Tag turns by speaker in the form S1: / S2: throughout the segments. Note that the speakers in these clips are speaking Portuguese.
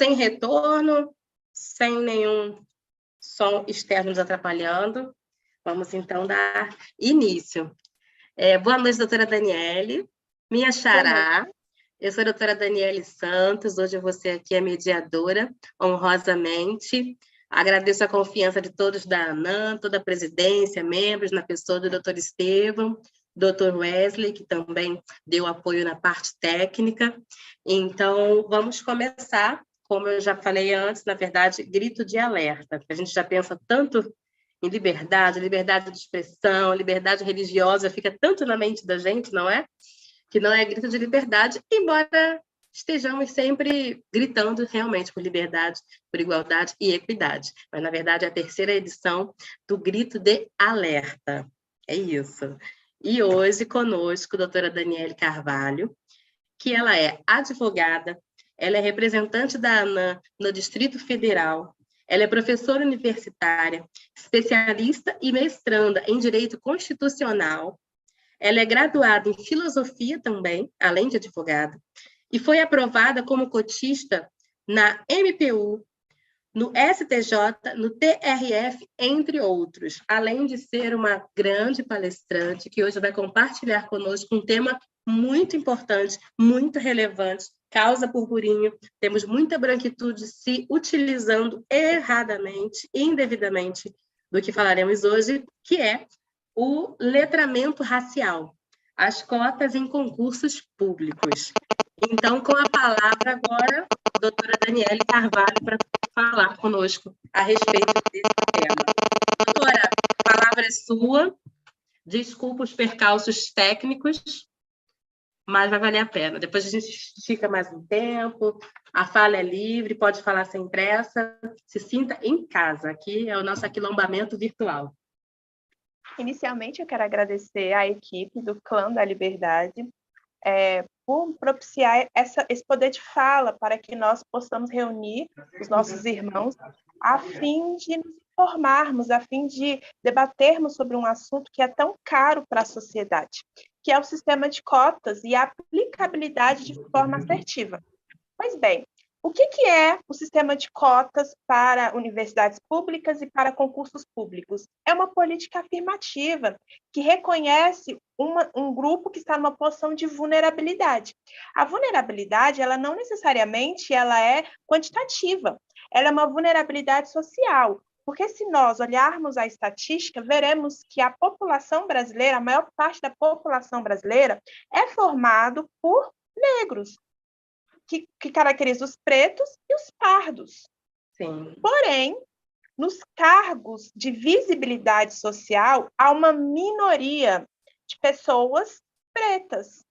S1: sem retorno, sem nenhum som externo nos atrapalhando. Vamos, então, dar início. Boa noite, doutora Daniele, minha xará. Eu sou a doutora Daniele Santos, hoje você aqui é mediadora, honrosamente. Agradeço a confiança de todos da ANAM, toda a presidência, membros, na pessoa do doutor Estevam, doutor Wesley, que também deu apoio na parte técnica. Então, vamos começar, como eu já falei antes, na verdade, grito de alerta. A gente já pensa tanto em liberdade, liberdade de expressão, liberdade religiosa, fica tanto na mente da gente, não é? Que não é grito de liberdade, embora estejamos sempre gritando realmente por liberdade, por igualdade e equidade. Mas, na verdade, é a terceira edição do grito de alerta. É isso. E hoje, conosco, a doutora Daniele Carvalho, que ela é advogada, ela é representante da ANAM no Distrito Federal, ela é professora universitária, especialista e mestranda em Direito Constitucional. Ela é graduada em filosofia também, além de advogada, e foi aprovada como cotista na MPU, no STJ, no TRF, entre outros, além de ser uma grande palestrante que hoje vai compartilhar conosco um tema muito importante, muito relevante, causa burburinho, temos muita branquitude se utilizando erradamente, indevidamente, do que falaremos hoje, que é o letramento racial, as cotas em concursos públicos. Então, com a palavra agora, a doutora Daniele Carvalho, para falar conosco a respeito desse tema. Doutora, a palavra é sua. Desculpa os percalços técnicos, mas vai valer a pena. Depois a gente estica mais um tempo, a fala é livre, pode falar sem pressa, se sinta em casa. Aqui é o nosso aquilombamento virtual.
S2: Inicialmente, eu quero agradecer à equipe do Clã da Liberdade por propiciar esse poder de fala para que nós possamos reunir os nossos irmãos a fim de nos informarmos, a fim de debatermos sobre um assunto que é tão caro para a sociedade, que é o sistema de cotas e a aplicabilidade de forma assertiva. Pois bem, o que é o sistema de cotas para universidades públicas e para concursos públicos? É uma política afirmativa que reconhece um grupo que está numa posição de vulnerabilidade. A vulnerabilidade, ela não necessariamente ela é quantitativa, ela é uma vulnerabilidade social, porque se nós olharmos a estatística, veremos que a população brasileira, a maior parte da população brasileira, é formado por negros, que caracteriza os pretos e os pardos.
S1: Sim.
S2: Porém, nos cargos de visibilidade social, há uma minoria de pessoas pretas.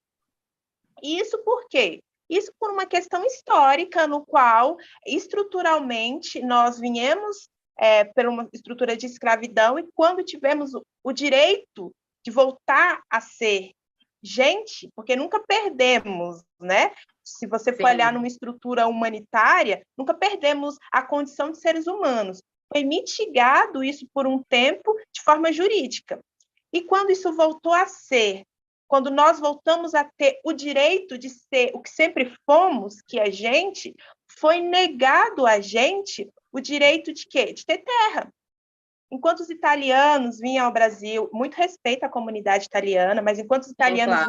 S2: E isso por quê? Isso por uma questão histórica, no qual, estruturalmente, nós viemos por uma estrutura de escravidão, e quando tivemos o direito de voltar a ser gente, porque nunca perdemos, né? Se você for olhar numa estrutura humanitária, nunca perdemos a condição de seres humanos. Foi mitigado isso por um tempo de forma jurídica. E quando isso voltou a ser, quando nós voltamos a ter o direito de ser o que sempre fomos, que é gente, foi negado a gente o direito de quê? De ter terra. Enquanto os italianos vinham ao Brasil, muito respeito à comunidade italiana, mas enquanto os italianos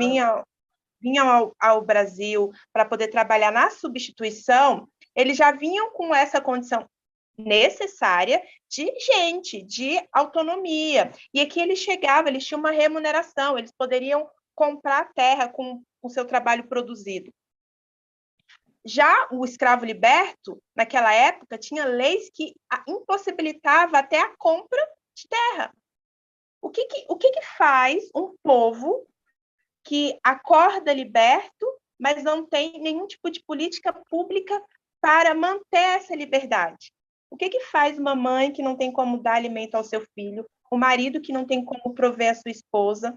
S2: vinham ao Brasil para poder trabalhar na substituição, eles já vinham com essa condição necessária de gente, de autonomia. E aqui eles chegavam, eles tinham uma remuneração, eles poderiam comprar terra com o seu trabalho produzido. Já o escravo liberto, naquela época, tinha leis que impossibilitavam até a compra de terra. O que faz um povo que acorda liberto, mas não tem nenhum tipo de política pública para manter essa liberdade? O que faz uma mãe que não tem como dar alimento ao seu filho, o marido que não tem como prover a sua esposa,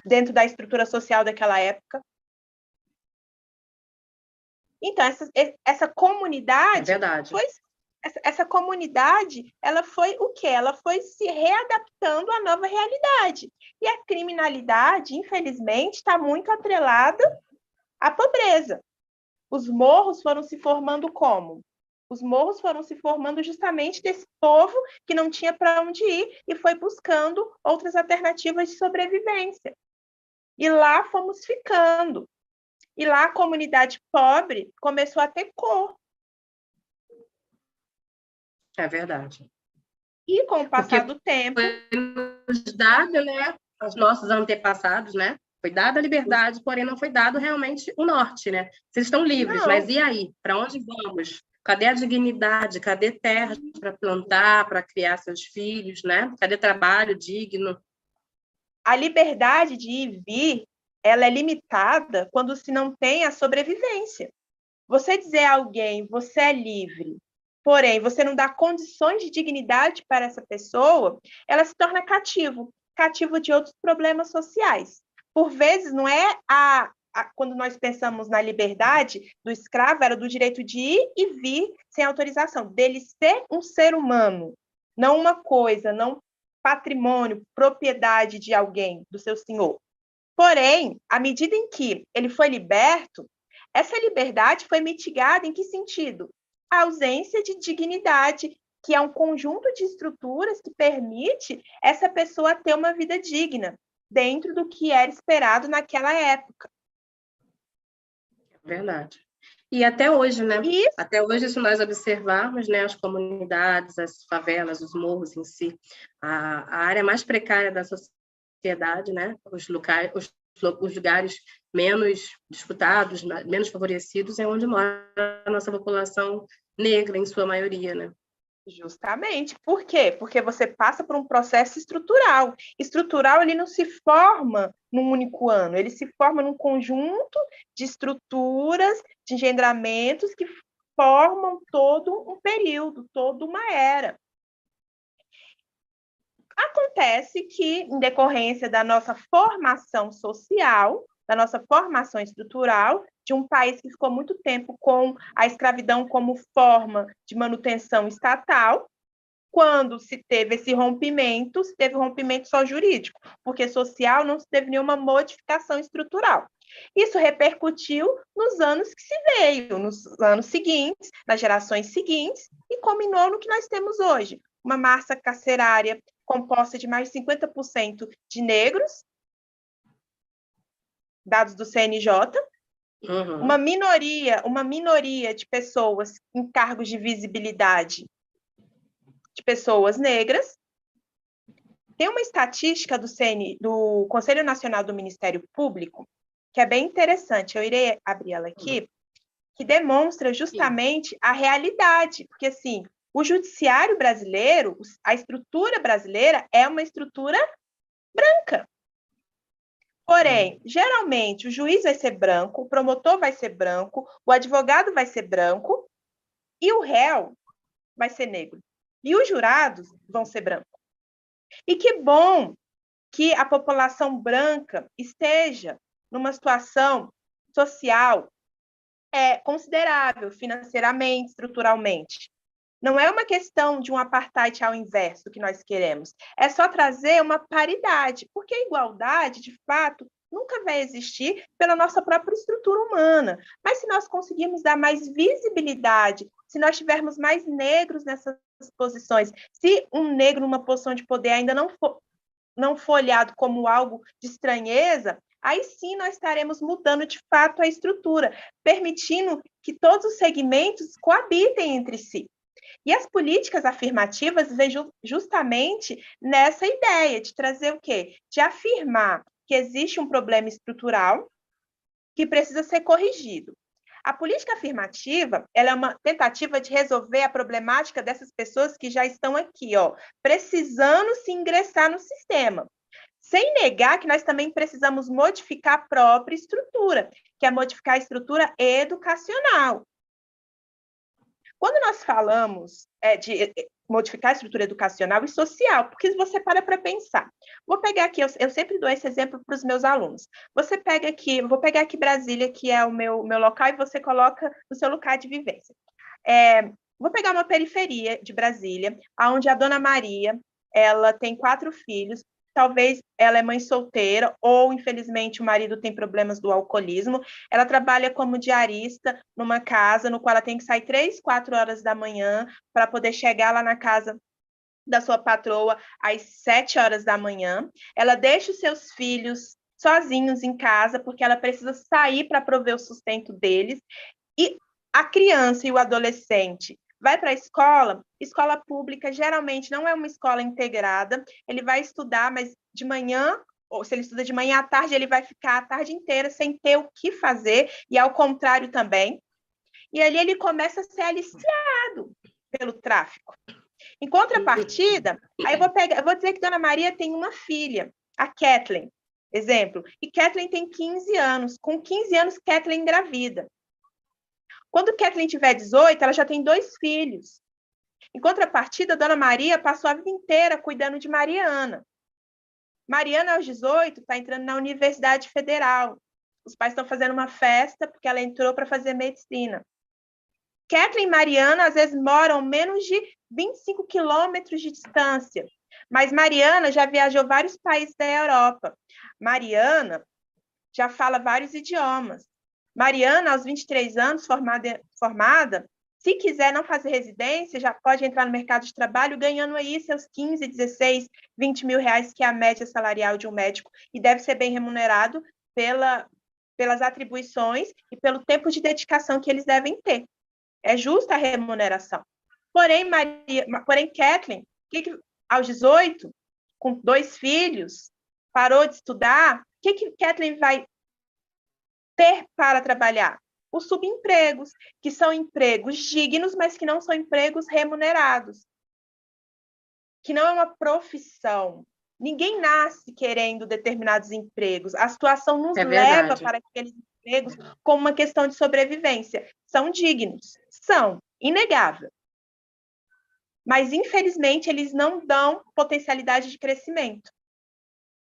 S2: dentro da estrutura social daquela época? Então, essa comunidade... Essa comunidade, ela foi o quê? Ela foi se readaptando à nova realidade. E a criminalidade, infelizmente, está muito atrelada à pobreza. Os morros foram se formando como? Os morros foram se formando justamente desse povo que não tinha para onde ir e foi buscando outras alternativas de sobrevivência. E lá fomos ficando. E lá a comunidade pobre começou a ter cor.
S1: É verdade.
S2: E com o passar
S1: Porque
S2: do tempo...
S1: foi nos dado, né, aos nossos antepassados, né? Foi dada a liberdade, porém não foi dado realmente o norte, né? Vocês estão livres,
S2: Não.
S1: mas e aí? Para onde vamos? Cadê a dignidade? Cadê terra para plantar, para criar seus filhos, né? Cadê trabalho digno?
S2: A liberdade de ir e vir, ela é limitada quando se não tem a sobrevivência. Você dizer a alguém, você é livre, porém, você não dá condições de dignidade para essa pessoa, ela se torna cativo de outros problemas sociais. Por vezes, não é quando nós pensamos na liberdade do escravo, era do direito de ir e vir sem autorização, dele ser um ser humano, não uma coisa, não patrimônio, propriedade de alguém, do seu senhor. Porém, à medida em que ele foi liberto, essa liberdade foi mitigada em que sentido? A ausência de dignidade, que é um conjunto de estruturas que permite essa pessoa ter uma vida digna, dentro do que era esperado naquela época.
S1: Verdade. E até hoje, né?
S2: Isso.
S1: Até hoje, se nós observarmos, né, as comunidades, as favelas, os morros em si, a área mais precária da sociedade, né? Os lugares menos disputados, menos favorecidos, é onde mora a nossa população negra, em sua maioria, né?
S2: Justamente. Por quê? Porque você passa por um processo estrutural. Estrutural, ele não se forma num único ano, ele se forma num conjunto de estruturas, de engendramentos que formam todo um período, toda uma era. Acontece que, em decorrência da nossa formação social, da nossa formação estrutural, de um país que ficou muito tempo com a escravidão como forma de manutenção estatal, quando se teve esse rompimento, se teve um rompimento só jurídico, porque social não se teve nenhuma modificação estrutural. Isso repercutiu nos anos que se veio, nos anos seguintes, nas gerações seguintes, e culminou no que nós temos hoje, uma massa carcerária composta de mais de 50% de negros, dados do CNJ, uma minoria de pessoas em cargos de visibilidade de pessoas negras. Tem uma estatística do Conselho Nacional do Ministério Público, que é bem interessante, eu irei abrir ela aqui, que demonstra justamente a realidade, porque, assim, o judiciário brasileiro, a estrutura brasileira é uma estrutura branca. Porém, geralmente, o juiz vai ser branco, o promotor vai ser branco, o advogado vai ser branco e o réu vai ser negro. E os jurados vão ser brancos. E que bom que a população branca esteja numa situação social considerável, financeiramente, estruturalmente. Não é uma questão de um apartheid ao inverso que nós queremos. É só trazer uma paridade, porque a igualdade, de fato, nunca vai existir pela nossa própria estrutura humana. Mas se nós conseguirmos dar mais visibilidade, se nós tivermos mais negros nessas posições, se um negro numa posição de poder ainda não for olhado como algo de estranheza, aí sim nós estaremos mudando de fato a estrutura, permitindo que todos os segmentos coabitem entre si. E as políticas afirmativas vêm justamente nessa ideia de trazer o quê? De afirmar que existe um problema estrutural que precisa ser corrigido. A política afirmativa, ela é uma tentativa de resolver a problemática dessas pessoas que já estão aqui, precisando se ingressar no sistema. Sem negar que nós também precisamos modificar a própria estrutura, que é modificar a estrutura educacional. Quando nós falamos de modificar a estrutura educacional e social, porque se você para pensar, vou pegar aqui, eu sempre dou esse exemplo para os meus alunos. Você pega aqui, vou pegar aqui Brasília, que é o meu local, e você coloca no seu lugar de vivência. Vou pegar uma periferia de Brasília, onde a dona Maria, ela tem 4 filhos, talvez ela é mãe solteira, ou, infelizmente, o marido tem problemas do alcoolismo. Ela trabalha como diarista numa casa no qual ela tem que sair 3, 4 horas da manhã para poder chegar lá na casa da sua patroa às 7 horas da manhã. Ela deixa os seus filhos sozinhos em casa, porque ela precisa sair para prover o sustento deles. E a criança e o adolescente vai para a escola pública geralmente não é uma escola integrada, ele vai estudar, mas de manhã, ou se ele estuda de manhã à tarde, ele vai ficar a tarde inteira sem ter o que fazer, e ao contrário também. E ali ele começa a ser aliciado pelo tráfico. Em contrapartida, aí eu vou dizer que Dona Maria tem uma filha, a Kathleen, exemplo, e Kathleen tem 15 anos. Com 15 anos, Kathleen engravida. Quando Kathleen tiver 18, ela já tem 2 filhos. Em contrapartida, Dona Maria passou a vida inteira cuidando de Mariana. Mariana, aos 18, está entrando na Universidade Federal. Os pais estão fazendo uma festa porque ela entrou para fazer medicina. Kathleen e Mariana, às vezes, moram menos de 25 quilômetros de distância. Mas Mariana já viajou vários países da Europa. Mariana já fala vários idiomas. Mariana, aos 23 anos, formada, se quiser não fazer residência, já pode entrar no mercado de trabalho ganhando aí seus 15, 16, 20 mil reais, que é a média salarial de um médico, e deve ser bem remunerado pelas atribuições e pelo tempo de dedicação que eles devem ter. É justa a remuneração. Porém, Kathleen, aos 18, com 2 filhos, parou de estudar, o que Kathleen vai ter para trabalhar? Os subempregos, que são empregos dignos, mas que não são empregos remunerados. Que não é uma profissão. Ninguém nasce querendo determinados empregos. A situação nos leva para aqueles empregos como uma questão de sobrevivência. São dignos, são, inegável. Mas, infelizmente, eles não dão potencialidade de crescimento.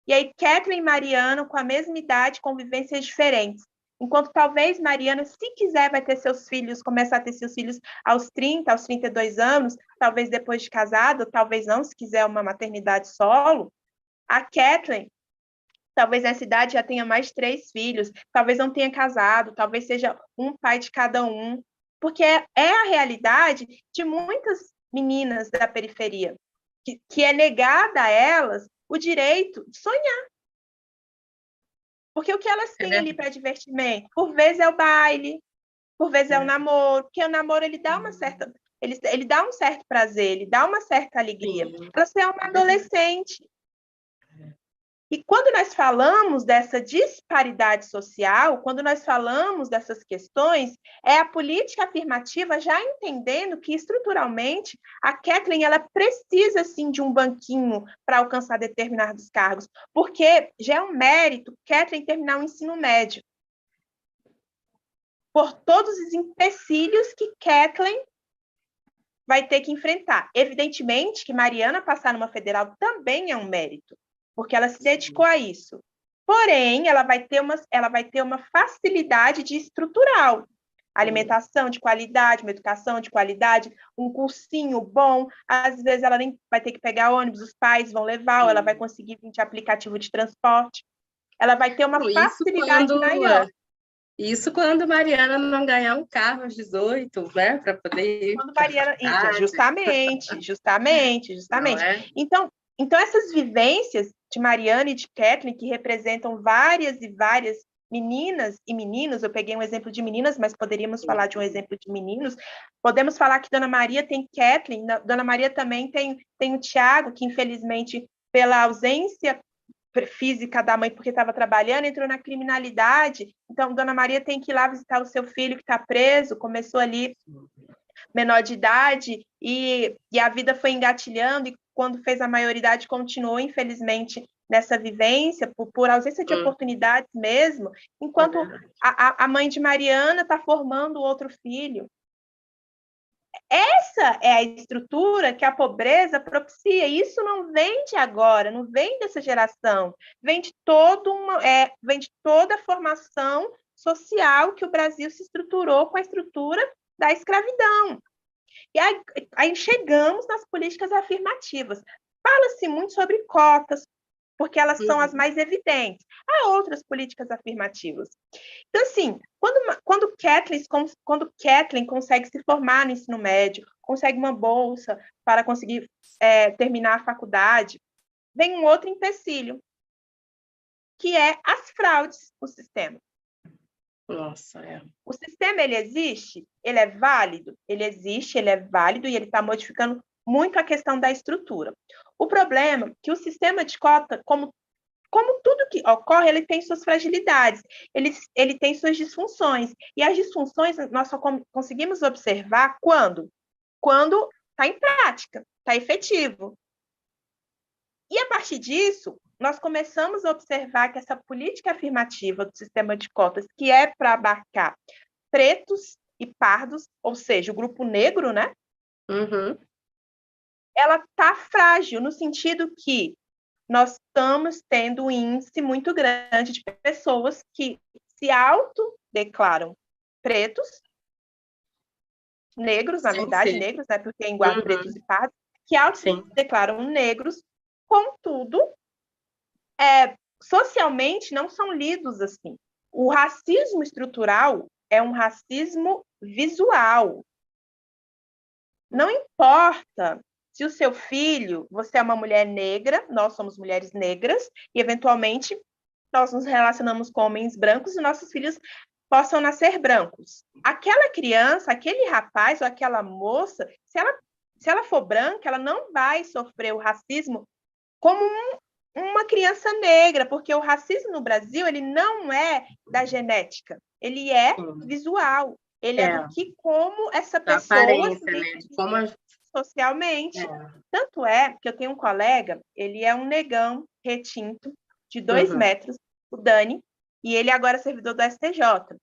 S2: E aí, Kathleen e Mariana, com a mesma idade, com vivências diferentes. Enquanto talvez Mariana, se quiser, vai ter seus filhos, começar a ter seus filhos aos 30, aos 32 anos, talvez depois de casado, talvez não, se quiser uma maternidade solo. A Kathleen, talvez nessa idade já tenha mais 3 filhos, talvez não tenha casado, talvez seja um pai de cada um, porque é a realidade de muitas meninas da periferia, que é negada a elas o direito de sonhar. Porque o que elas têm ali para divertimento? Por vezes é o baile, por vezes é o namoro, porque o namoro ele dá uma certa, ele dá um certo prazer, ele dá uma certa alegria. Elas são uma adolescente. E quando nós falamos dessa disparidade social, quando nós falamos dessas questões, é a política afirmativa já entendendo que, estruturalmente, a Kathleen ela precisa, sim, de um banquinho para alcançar determinados cargos, porque já é um mérito Kathleen terminar o ensino médio, por todos os empecilhos que Kathleen vai ter que enfrentar. Evidentemente que Mariana passar numa federal também é um mérito, porque ela se dedicou a isso. Porém, ela vai ter uma facilidade de estrutural. Alimentação de qualidade, uma educação de qualidade, um cursinho bom. Às vezes ela nem vai ter que pegar ônibus, os pais vão levar, ou ela vai conseguir vir de aplicativo de transporte. Ela vai ter uma facilidade maior.
S1: Isso quando Mariana não ganhar um carro aos 18, né? Para poder ir.
S2: Quando Mariana. Justamente. Então, essas vivências de Mariana e de Kathleen, que representam várias e várias meninas e meninos, eu peguei um exemplo de meninas, mas poderíamos falar de um exemplo de meninos, podemos falar que Dona Maria tem Kathleen, Dona Maria também tem o Tiago, que infelizmente, pela ausência física da mãe, porque estava trabalhando, entrou na criminalidade, então Dona Maria tem que ir lá visitar o seu filho que está preso, começou ali menor de idade, e a vida foi engatilhando, e quando fez a maioridade, continuou, infelizmente, nessa vivência, por ausência de oportunidades mesmo, enquanto a mãe de Mariana está formando outro filho. Essa é a estrutura que a pobreza propicia. Isso não vem de agora, não vem dessa geração, vem de toda a formação social que o Brasil se estruturou com a estrutura da escravidão. E aí chegamos nas políticas afirmativas. Fala-se muito sobre cotas, porque elas são as mais evidentes. Há outras políticas afirmativas. Então, assim, quando Kathleen consegue se formar no ensino médio, consegue uma bolsa para conseguir terminar a faculdade, vem um outro empecilho, que é as fraudes no sistema.
S1: Nossa,
S2: O sistema, ele existe? Ele é válido? Ele existe, ele é válido e ele está modificando muito a questão da estrutura. O problema é que o sistema de cota, como tudo que ocorre, ele tem suas fragilidades, ele tem suas disfunções. E as disfunções nós só conseguimos observar quando está em prática, está efetivo. E a partir disso, nós começamos a observar que essa política afirmativa do sistema de cotas, que é para abarcar pretos e pardos, ou seja, o grupo negro, né? Ela está frágil, no sentido que nós estamos tendo um índice muito grande de pessoas que se autodeclaram pretos, negros, na verdade, sim. Negros, né, porque engloba pretos e pardos, que autodeclaram negros, contudo, socialmente não são lidos assim. O racismo estrutural é um racismo visual. Não importa se o seu filho, você é uma mulher negra, nós somos mulheres negras, e eventualmente nós nos relacionamos com homens brancos e nossos filhos possam nascer brancos. Aquela criança, aquele rapaz ou aquela moça, se ela for branca, ela não vai sofrer o racismo como uma criança negra, porque o racismo no Brasil, ele não é da genética, ele é visual, ele é do que como essa pessoa se identifica socialmente. Tanto é que eu tenho um colega, ele é um negão retinto, de 2 metros, o Dani, e ele agora é servidor do STJ.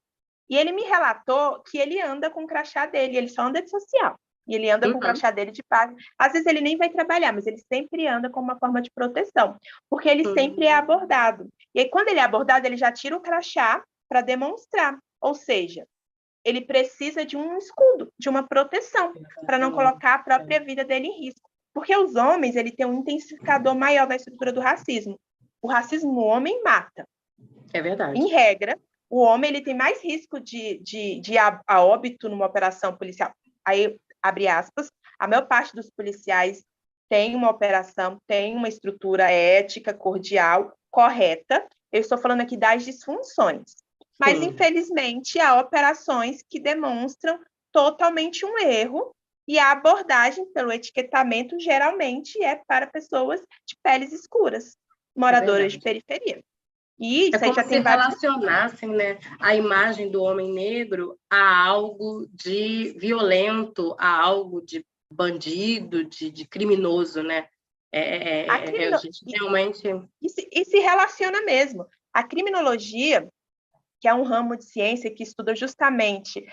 S2: E ele me relatou que ele anda com o crachá dele, ele só anda de social. E ele anda com o crachá dele de pago. Às vezes ele nem vai trabalhar, mas ele sempre anda como uma forma de proteção, porque ele sempre é abordado. E aí, quando ele é abordado, ele já tira o crachá para demonstrar. Ou seja, ele precisa de um escudo, de uma proteção, para não colocar a própria vida dele em risco. Porque os homens, ele tem um intensificador maior da estrutura do racismo. O racismo no homem mata.
S1: É verdade.
S2: Em regra, o homem ele tem mais risco de a óbito numa operação policial. Aí, abre aspas, a maior parte dos policiais tem uma operação, tem uma estrutura ética, cordial, correta. Eu estou falando aqui das disfunções. Mas, infelizmente, há operações que demonstram totalmente um erro e a abordagem pelo etiquetamento geralmente é para pessoas de peles escuras, moradoras de periferia. E isso
S1: como já se relacionassem, né, a imagem do homem negro a algo de violento, a algo de bandido, de criminoso, né? A gente realmente...
S2: E se relaciona mesmo. A criminologia, que é um ramo de ciência que estuda justamente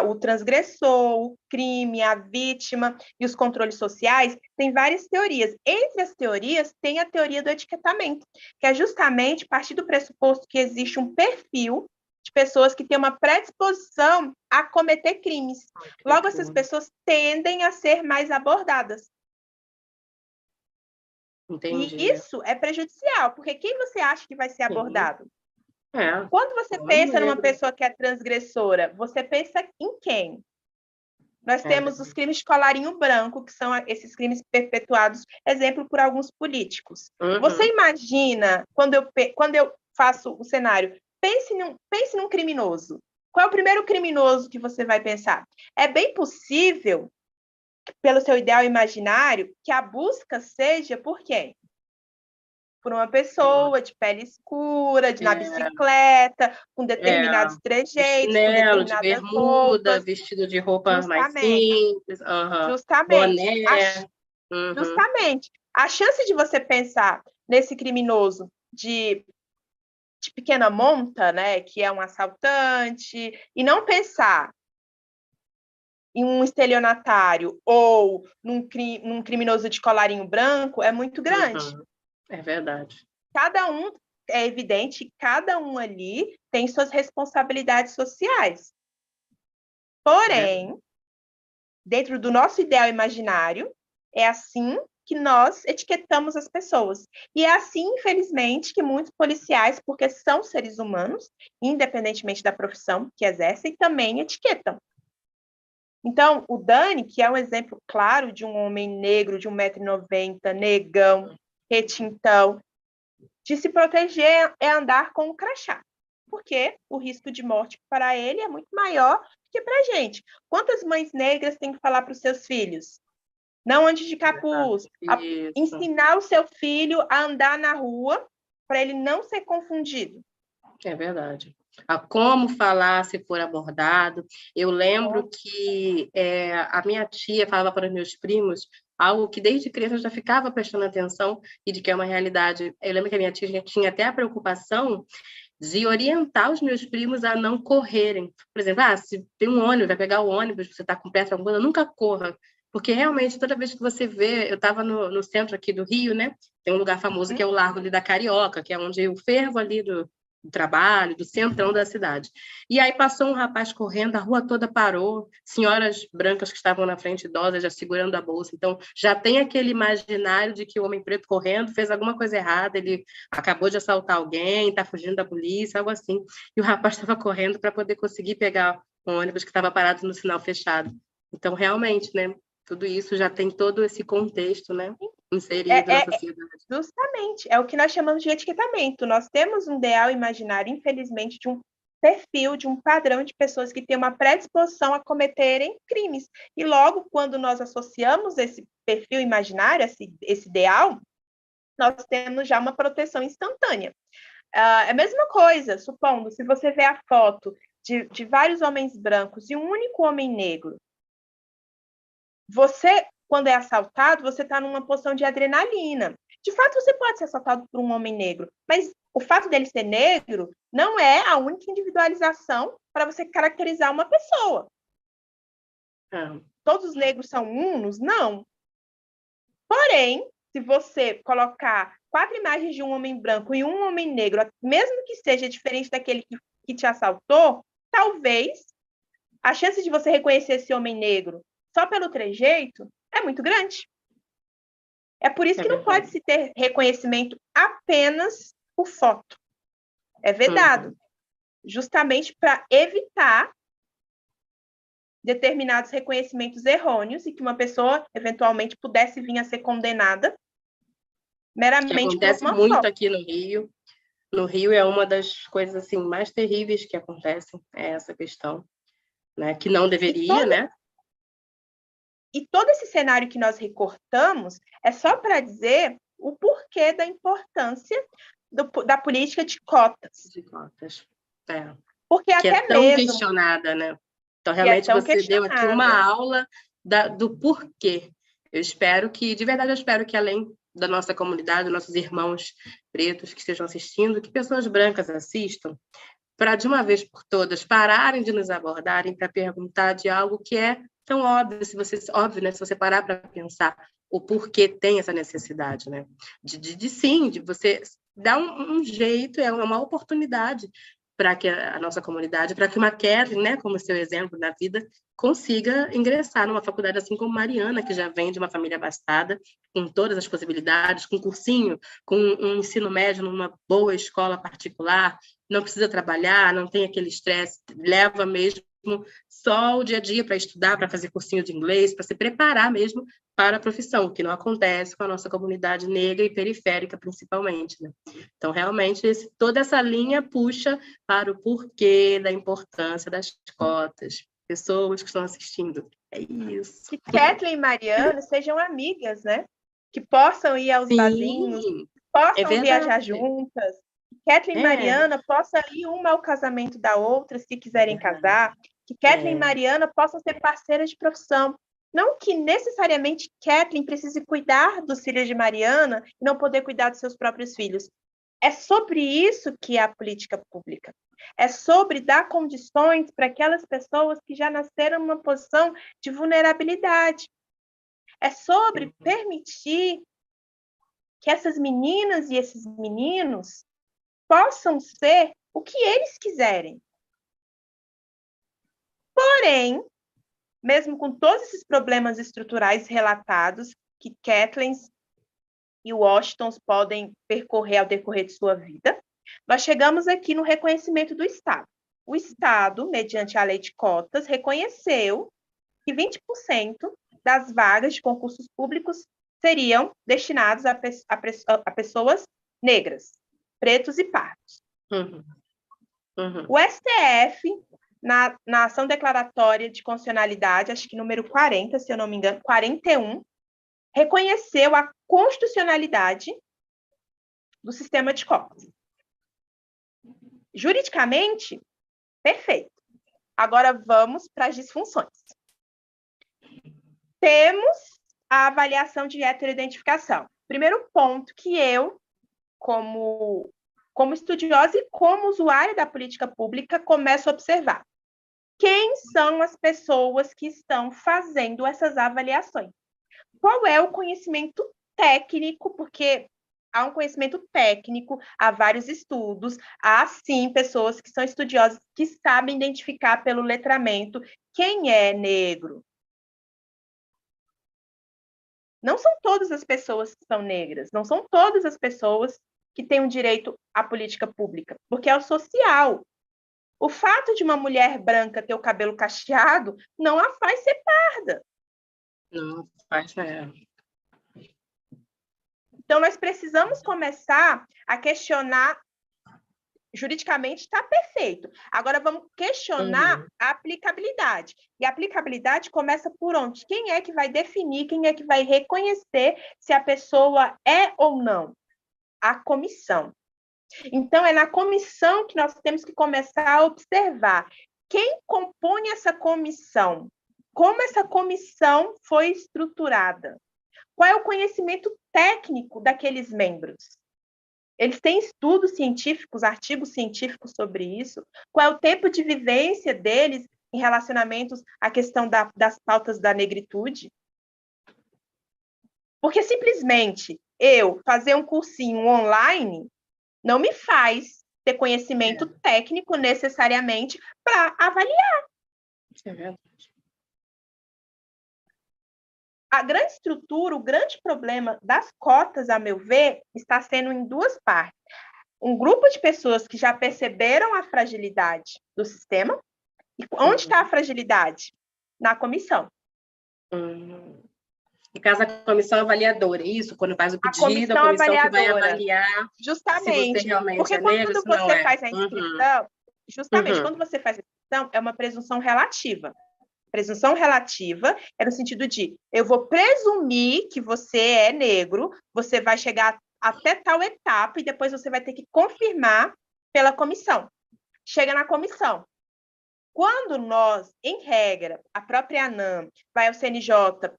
S2: o transgressor, o crime, a vítima e os controles sociais, tem várias teorias. Entre as teorias, tem a teoria do etiquetamento, que é justamente partir do pressuposto que existe um perfil de pessoas que têm uma predisposição a cometer crimes. Logo, essas pessoas tendem a ser mais abordadas.
S1: Entendi.
S2: E isso é prejudicial, porque quem você acha que vai ser abordado? Quando você pensa numa pessoa que é transgressora, você pensa em quem? Nós temos os crimes de colarinho branco, que são esses crimes perpetuados, exemplo, por alguns políticos. Você imagina, quando eu faço o cenário, pense num criminoso. Qual é o primeiro criminoso que você vai pensar? É bem possível, pelo seu ideal imaginário, que a busca seja por quem? Por uma pessoa de pele escura, na bicicleta, com determinados trejeitos,
S1: chinelo, de bermuda, vestido de roupa mais simples,
S2: justamente.
S1: Boné.
S2: Justamente. A chance de você pensar nesse criminoso de pequena monta, né, que é um assaltante, e não pensar em um estelionatário ou num criminoso de colarinho branco é muito grande.
S1: É verdade.
S2: É evidente, cada um ali tem suas responsabilidades sociais. Porém, dentro do nosso ideal imaginário, é assim que nós etiquetamos as pessoas. E é assim, infelizmente, que muitos policiais, porque são seres humanos, independentemente da profissão que exercem, também etiquetam. Então, o Dani, que é um exemplo claro de um homem negro de 1,90 m, negão, retintão, de se proteger é andar com o crachá, porque o risco de morte para ele é muito maior que para a gente. Quantas mães negras têm que falar para os seus filhos? Não ande de capuz. Ensinar o seu filho a andar na rua para ele não ser confundido.
S1: É verdade. A como falar se for abordado. Eu lembro que a minha tia falava para os meus primos algo que desde criança eu já ficava prestando atenção e de que é uma realidade. Eu lembro que a minha tia já tinha até a preocupação de orientar os meus primos a não correrem. Por exemplo, se tem um ônibus, vai pegar o ônibus, você está com pressa alguma coisa, nunca corra. Porque realmente, toda vez que você vê, eu estava no centro aqui do Rio, né? Tem um lugar famoso que é o Largo ali da Carioca, que é onde eu fervo ali do trabalho, do centrão da cidade. E aí passou um rapaz correndo, a rua toda parou, senhoras brancas que estavam na frente, idosas, já segurando a bolsa. Então, já tem aquele imaginário de que o homem preto correndo fez alguma coisa errada, ele acabou de assaltar alguém, está fugindo da polícia, algo assim. E o rapaz estava correndo para poder conseguir pegar um ônibus que estava parado no sinal fechado. Então, realmente, né? Tudo isso já tem todo esse contexto, né? Inserido na sociedade.
S2: Justamente, é o que nós chamamos de etiquetamento. Nós temos um ideal imaginário, infelizmente, de um perfil, de um padrão de pessoas que têm uma predisposição a cometerem crimes. E logo, quando nós associamos esse perfil imaginário, esse ideal, nós temos já uma proteção instantânea. É a mesma coisa, supondo, se você vê a foto de vários homens brancos e um único homem negro, você, quando é assaltado, você está numa posição de adrenalina. De fato, você pode ser assaltado por um homem negro, mas o fato dele ser negro não é a única individualização para você caracterizar uma pessoa. Todos os negros são unos? Não. Porém, se você colocar 4 imagens de um homem branco e um homem negro, mesmo que seja diferente daquele que te assaltou, talvez a chance de você reconhecer esse homem negro só pelo trejeito é muito grande. É por isso que não pode se ter reconhecimento apenas por foto. É vedado. Justamente para evitar determinados reconhecimentos errôneos e que uma pessoa, eventualmente, pudesse vir a ser condenada meramente por uma foto.
S1: Acontece muito aqui no Rio. No Rio é uma das coisas assim, mais terríveis que acontecem, é essa questão. Né? Que não deveria, né?
S2: E todo esse cenário que nós recortamos é só para dizer o porquê da importância da política de cotas.
S1: De cotas,
S2: Porque
S1: que
S2: até
S1: é tão
S2: mesmo...
S1: questionada, né? Então, realmente, você deu aqui uma aula do porquê. Eu espero que, de verdade, eu espero que além da nossa comunidade, nossos irmãos pretos que estejam assistindo, que pessoas brancas assistam, para, de uma vez por todas, pararem de nos abordarem para perguntar de algo que é tão óbvio, óbvio, né? Se você parar para pensar o porquê tem essa necessidade, né? De você dar um jeito, é uma oportunidade para que a nossa comunidade, para que uma Kathleen, né, como seu exemplo na vida, consiga ingressar numa faculdade assim como Mariana, que já vem de uma família abastada, com todas as possibilidades, com cursinho, com um ensino médio numa boa escola particular, não precisa trabalhar, não tem aquele estresse, leva mesmo só o dia a dia para estudar, para fazer cursinho de inglês, para se preparar mesmo para a profissão, que não acontece com a nossa comunidade negra e periférica, principalmente. Né? Então, realmente, toda essa linha puxa para o porquê da importância das cotas. Pessoas que estão assistindo. É isso.
S2: Que Kathleen e Mariana sejam amigas, né? Que possam ir aos barzinhos, possam viajar juntas. Kathleen e Mariana possam ir uma ao casamento da outra, se quiserem casar. Que Kathleen e Mariana possam ser parceiras de profissão. Não que necessariamente Kathleen precise cuidar dos filhos de Mariana e não poder cuidar dos seus próprios filhos. É sobre isso que é a política pública. É sobre dar condições para aquelas pessoas que já nasceram numa posição de vulnerabilidade. É sobre permitir que essas meninas e esses meninos possam ser o que eles quiserem. Porém, mesmo com todos esses problemas estruturais relatados, que Kathleen e Washingtons podem percorrer ao decorrer de sua vida, nós chegamos aqui no reconhecimento do Estado. O Estado, mediante a lei de cotas, reconheceu que 20% das vagas de concursos públicos seriam destinadas a pessoas negras, pretos e pardos. O STF, na ação declaratória de constitucionalidade, acho que número 40, se eu não me engano, 41, reconheceu a constitucionalidade do sistema de cotas. Juridicamente, perfeito. Agora vamos para as disfunções. Temos a avaliação de heteroidentificação. Primeiro ponto que eu, como estudiosa e como usuária da política pública, começo a observar. Quem são as pessoas que estão fazendo essas avaliações? Qual é o conhecimento técnico? Porque há um conhecimento técnico, há vários estudos, há sim pessoas que são estudiosas que sabem identificar pelo letramento quem é negro. Não são todas as pessoas que são negras, não são todas as pessoas que têm um direito à política pública, porque é o social. O fato de uma mulher branca ter o cabelo cacheado não a faz ser parda.
S1: Não, faz
S2: Então, nós precisamos começar a questionar. Juridicamente está perfeito. Agora vamos questionar a aplicabilidade. E a aplicabilidade começa por onde? Quem é que vai definir, quem é que vai reconhecer se a pessoa é ou não? A comissão. Então, é na comissão que nós temos que começar a observar quem compõe essa comissão, como essa comissão foi estruturada, qual é o conhecimento técnico daqueles membros. Eles têm estudos científicos, artigos científicos sobre isso? Qual é o tempo de vivência deles em relacionamentos à questão das pautas da negritude? Porque simplesmente eu fazer um cursinho online não me faz ter conhecimento técnico necessariamente para avaliar.
S1: Isso é verdade.
S2: A grande estrutura, o grande problema das cotas, a meu ver, está sendo em duas partes. Um grupo de pessoas que já perceberam a fragilidade do sistema. E onde está a fragilidade? Na comissão.
S1: No caso, a comissão avaliadora, isso? Quando faz o pedido,
S2: a comissão
S1: que vai avaliar
S2: justamente,
S1: se você realmente
S2: porque
S1: é negro,
S2: quando você faz a inscrição, justamente,
S1: Uhum.
S2: quando você faz a inscrição, é uma presunção relativa. Presunção relativa é no sentido de eu vou presumir que você é negro, você vai chegar até tal etapa e depois você vai ter que confirmar pela comissão. Chega na comissão. Quando nós, em regra, a própria ANAM vai ao CNJ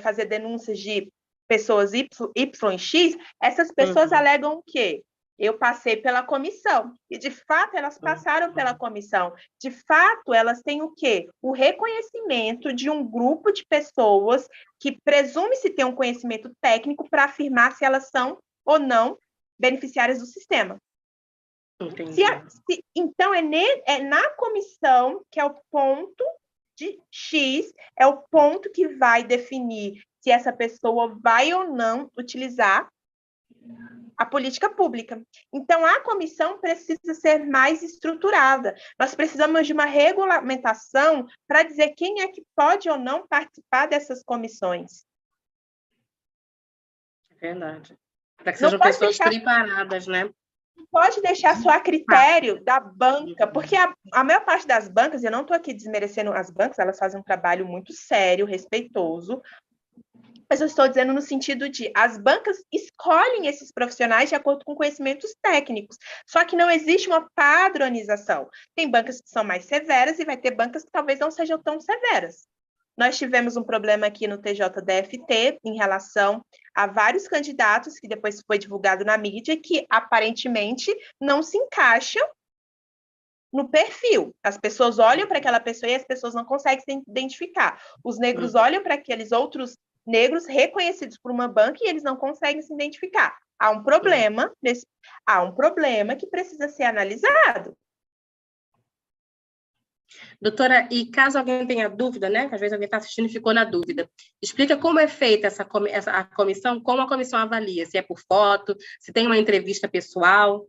S2: fazer denúncias de pessoas Y e X, essas pessoas alegam o quê? Eu passei pela comissão. E, de fato, elas passaram pela comissão. De fato, elas têm o quê? O reconhecimento de um grupo de pessoas que presume-se ter um conhecimento técnico para afirmar se elas são ou não beneficiárias do sistema. Então, é na comissão que é o ponto de X, é o ponto que vai definir se essa pessoa vai ou não utilizar a política pública. Então, a comissão precisa ser mais estruturada. Nós precisamos de uma regulamentação para dizer quem é que pode ou não participar dessas comissões.
S1: É verdade. Para que sejam pessoas preparadas, né?
S2: Pode deixar só a critério da banca, porque a maior parte das bancas, eu não estou aqui desmerecendo as bancas, elas fazem um trabalho muito sério, respeitoso, mas eu estou dizendo no sentido de as bancas escolhem esses profissionais de acordo com conhecimentos técnicos, só que não existe uma padronização. Tem bancas que são mais severas e vai ter bancas que talvez não sejam tão severas. Nós tivemos um problema aqui no TJDFT em relação a vários candidatos, que depois foi divulgado na mídia, que aparentemente não se encaixam no perfil. As pessoas olham para aquela pessoa e as pessoas não conseguem se identificar. Os negros olham para aqueles outros negros reconhecidos por uma banca e eles não conseguem se identificar. Há um problema que precisa ser analisado.
S1: Doutora, e caso alguém tenha dúvida, né? Que às vezes alguém está assistindo e ficou na dúvida, explica como é feita a comissão, como a comissão avalia, se é por foto, se tem uma entrevista pessoal.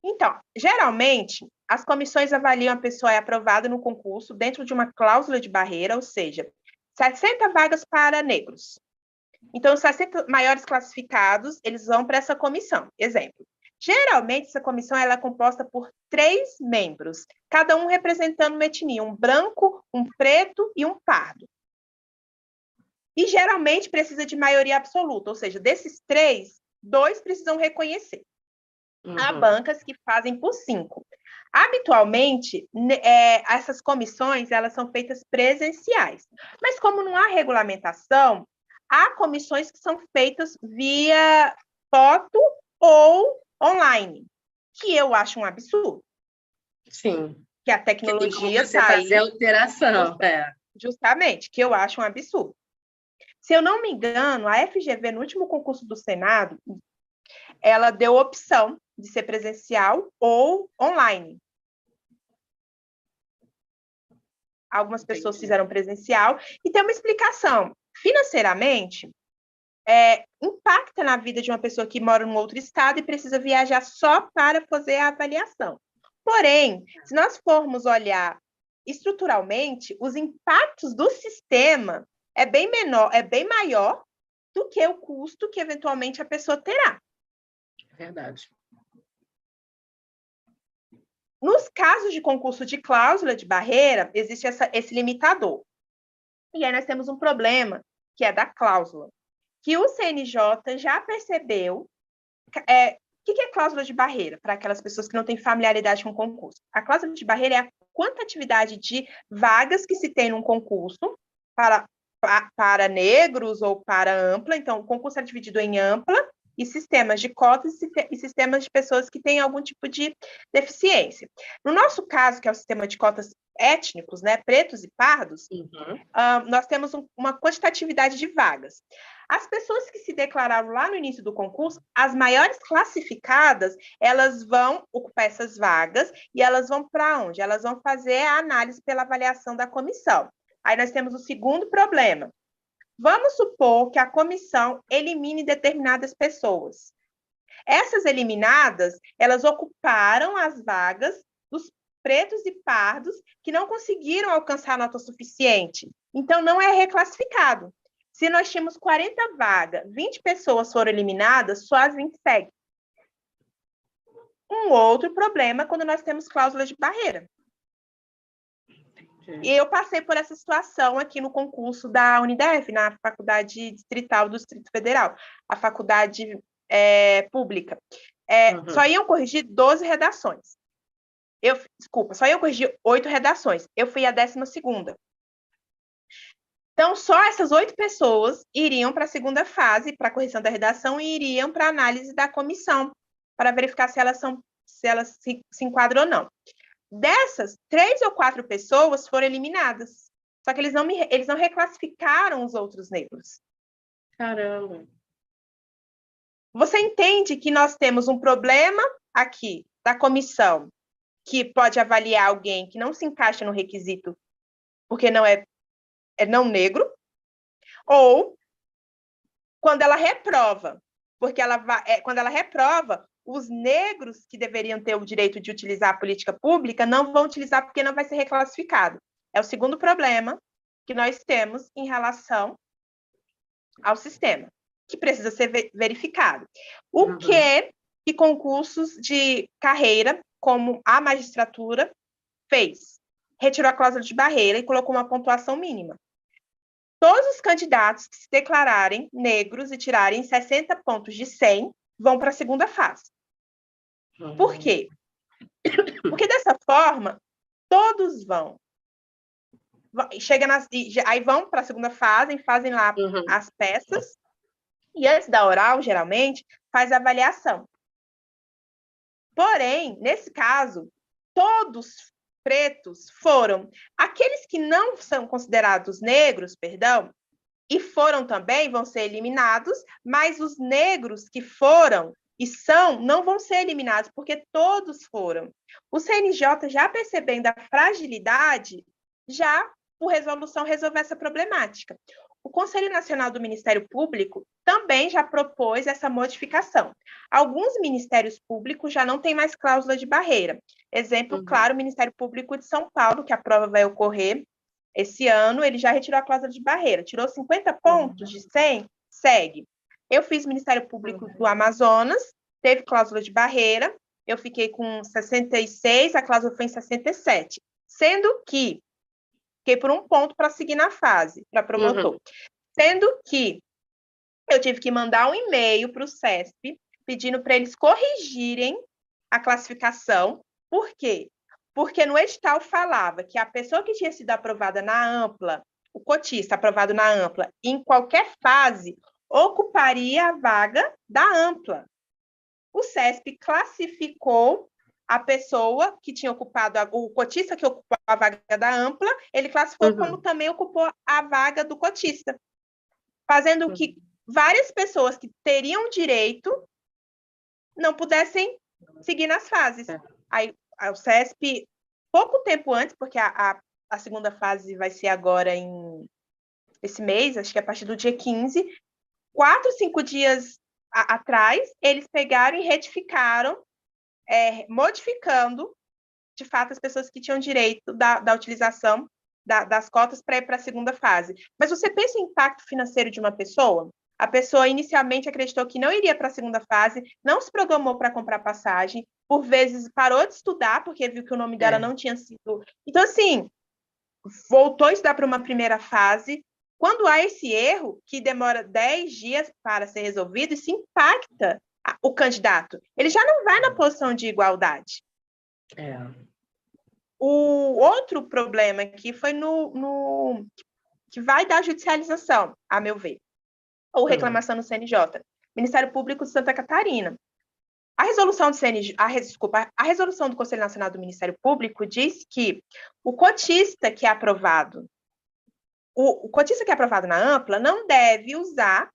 S2: Então, geralmente, as comissões avaliam a pessoa é aprovada no concurso dentro de uma cláusula de barreira, ou seja, 60 vagas para negros. Então, os 60 maiores classificados, eles vão para essa comissão. Exemplo. Geralmente, essa comissão ela é composta por 3 membros, cada um representando uma etnia, um branco, um preto e um pardo. E, geralmente, precisa de maioria absoluta, ou seja, desses 3, 2 precisam reconhecer. Há bancas que fazem por 5. Habitualmente, essas comissões elas são feitas presenciais. Mas, como não há regulamentação, há comissões que são feitas via foto ou online, que eu acho um absurdo.
S1: Sim.
S2: Que a tecnologia
S1: você fazer alteração.
S2: Justamente, que eu acho um absurdo. Se eu não me engano, a FGV, no último concurso do Senado, ela deu opção de ser presencial ou online. Algumas pessoas fizeram presencial e tem uma explicação. Financeiramente, impacta na vida de uma pessoa que mora em outro estado e precisa viajar só para fazer a avaliação. Porém, se nós formos olhar estruturalmente, os impactos do sistema é bem maior do que o custo que eventualmente a pessoa terá.
S1: Verdade.
S2: Nos casos de concurso de cláusula de barreira, existe esse limitador. E aí nós temos um problema, que é da cláusula, que o CNJ já percebeu. O que é cláusula de barreira, para aquelas pessoas que não têm familiaridade com o concurso? A cláusula de barreira é a quantidade de vagas que se tem num concurso para negros ou para ampla. Então, o concurso é dividido em ampla e sistemas de cotas e sistemas de pessoas que têm algum tipo de deficiência. No nosso caso, que é o sistema de cotas étnicos, né, pretos e pardos, nós temos uma quantitatividade de vagas. As pessoas que se declararam lá no início do concurso, as maiores classificadas, elas vão ocupar essas vagas e elas vão para onde? Elas vão fazer a análise pela avaliação da comissão. Aí nós temos o segundo problema. Vamos supor que a comissão elimine determinadas pessoas. Essas eliminadas, elas ocuparam as vagas dos pretos e pardos que não conseguiram alcançar a nota suficiente. Então, não é reclassificado. Se nós tínhamos 40 vagas, 20 pessoas foram eliminadas, só as 20 seguem. Um outro problema quando nós temos cláusulas de barreira. E eu passei por essa situação aqui no concurso da Unidef, na Faculdade Distrital do Distrito Federal, a faculdade pública. Só iam corrigir 12 redações. Só iam corrigir 8 redações. Eu fui a 12ª. Então, só essas 8 pessoas iriam para a segunda fase, para a correção da redação, e iriam para a análise da comissão, para verificar se elas se enquadram ou não. Dessas, 3 ou 4 pessoas foram eliminadas. Só que eles não reclassificaram os outros negros.
S1: Caramba!
S2: Você entende que nós temos um problema aqui da comissão, que pode avaliar alguém que não se encaixa no requisito porque não é não negro, ou quando ela reprova, porque quando ela reprova, os negros que deveriam ter o direito de utilizar a política pública não vão utilizar porque não vai ser reclassificado. É o segundo problema que nós temos em relação ao sistema, que precisa ser verificado. O que concursos de carreira, como a magistratura, fez? Retirou a cláusula de barreira e colocou uma pontuação mínima. Todos os candidatos que se declararem negros e tirarem 60 pontos de 100 vão para a segunda fase. Por quê? Porque dessa forma, todos vão. Aí vão para a segunda fase, fazem lá as peças, e antes da oral, geralmente, faz a avaliação. Porém, nesse caso, todos pretos foram aqueles que não são considerados negros, e foram também, vão ser eliminados, mas os negros que foram e não vão ser eliminados, porque todos foram. O CNJ, já percebendo a fragilidade, já, por resolução, resolveu essa problemática. O Conselho Nacional do Ministério Público também já propôs essa modificação. Alguns ministérios públicos já não têm mais cláusula de barreira. Exemplo, claro, o Ministério Público de São Paulo, que a prova vai ocorrer esse ano, ele já retirou a cláusula de barreira. Tirou 50 pontos de 100, segue. Eu fiz Ministério Público do Amazonas, teve cláusula de barreira, eu fiquei com 66, a cláusula foi em 67. Sendo que fiquei por um ponto para seguir na fase, para promotor. Sendo que eu tive que mandar um e-mail para o CESP, pedindo para eles corrigirem a classificação. Por quê? Porque no edital falava que a pessoa que tinha sido aprovada na ampla, o cotista aprovado na ampla, em qualquer fase, ocuparia a vaga da ampla. O CESP classificou a pessoa que tinha ocupado, o cotista que ocupou a vaga da ampla, ele classificou como também ocupou a vaga do cotista, fazendo que várias pessoas que teriam direito não pudessem seguir nas fases. Aí o CESP, pouco tempo antes, porque a segunda fase vai ser agora esse mês, acho que é a partir do dia 15, 4, 5 dias atrás, eles pegaram e retificaram, modificando, de fato, as pessoas que tinham direito da utilização das cotas para ir para a segunda fase. Mas você pensa em impacto financeiro de uma pessoa? A pessoa inicialmente acreditou que não iria para a segunda fase, não se programou para comprar passagem, por vezes parou de estudar, porque viu que o nome dela não tinha sido... Então, assim, voltou a estudar para uma primeira fase. Quando há esse erro, que demora 10 dias para ser resolvido, isso impacta o candidato. Ele já não vai na posição de igualdade. O outro problema aqui foi que vai dar judicialização, a meu ver, ou reclamação no CNJ, Ministério Público de Santa Catarina. A resolução a resolução do Conselho Nacional do Ministério Público diz que o cotista que é aprovado, o cotista que é aprovado na ampla não deve usar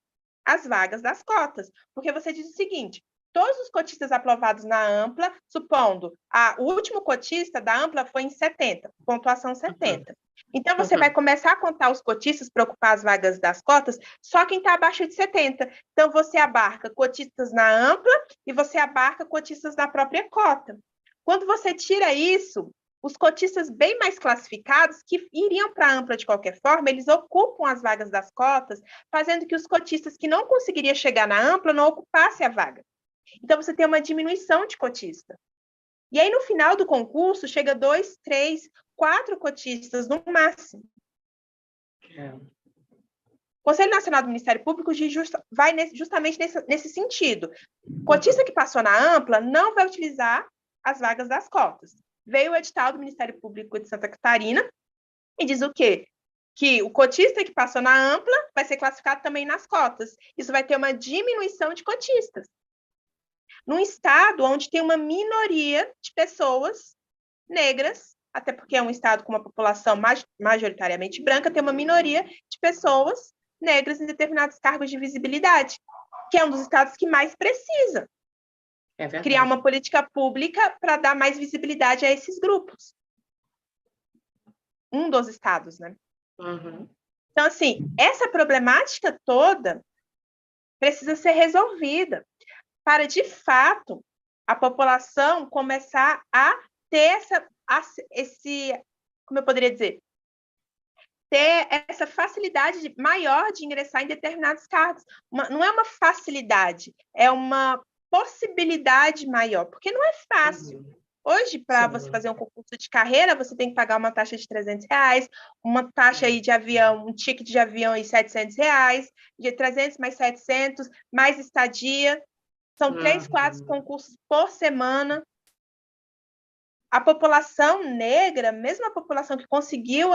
S2: as vagas das cotas, porque você diz o seguinte: todos os cotistas aprovados na ampla, supondo, o último cotista da ampla foi em 70, pontuação 70. Então, você vai começar a contar os cotistas para ocupar as vagas das cotas, só quem está abaixo de 70. Então, você abarca cotistas na ampla e você abarca cotistas na própria cota. Quando você tira isso, os cotistas bem mais classificados, que iriam para a ampla de qualquer forma, eles ocupam as vagas das cotas, fazendo que os cotistas que não conseguiriam chegar na ampla não ocupassem a vaga. Então, você tem uma diminuição de cotista. E aí, no final do concurso, chega 2, 3, 4 cotistas no máximo. O Conselho Nacional do Ministério Público vai justamente nesse sentido. O cotista que passou na ampla não vai utilizar as vagas das cotas. Veio o edital do Ministério Público de Santa Catarina e diz o quê? Que o cotista que passou na ampla vai ser classificado também nas cotas. Isso vai ter uma diminuição de cotistas. Num estado onde tem uma minoria de pessoas negras, até porque é um estado com uma população majoritariamente branca, tem uma minoria de pessoas negras em determinados cargos de visibilidade, que é um dos estados que mais precisa criar uma política pública para dar mais visibilidade a esses grupos. Um dos estados, né? Então, assim, essa problemática toda precisa ser resolvida para, de fato, a população começar a ter como eu poderia dizer, ter essa facilidade maior de ingressar em determinados cargos. Não é uma facilidade, é uma possibilidade maior, porque não é fácil. Hoje, para você fazer um concurso de carreira, você tem que pagar uma taxa de R$300, uma taxa aí de avião, um ticket de avião aí R$700, de 300 mais 700, mais estadia. São 3, 4 concursos por semana. A população negra, mesmo a população que conseguiu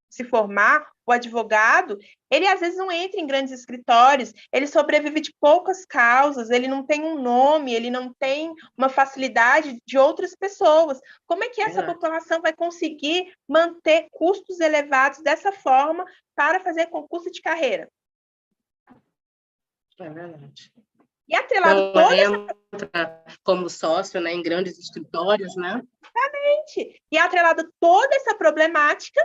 S2: se formar, o advogado, ele às vezes não entra em grandes escritórios, ele sobrevive de poucas causas, ele não tem um nome, ele não tem uma facilidade de outras pessoas. Como é que essa população vai conseguir manter custos elevados dessa forma para fazer concurso de carreira?
S1: É verdade.
S2: E atrelado
S1: Não
S2: toda
S1: entra como sócio, né, em grandes escritórios, né?
S2: e atrelado toda essa problemática,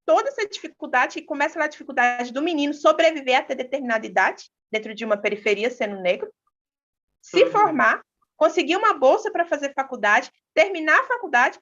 S2: toda essa dificuldade, e começa lá a dificuldade do menino sobreviver até determinada idade, dentro de uma periferia, sendo negro, se formar, conseguir uma bolsa para fazer faculdade, terminar a faculdade,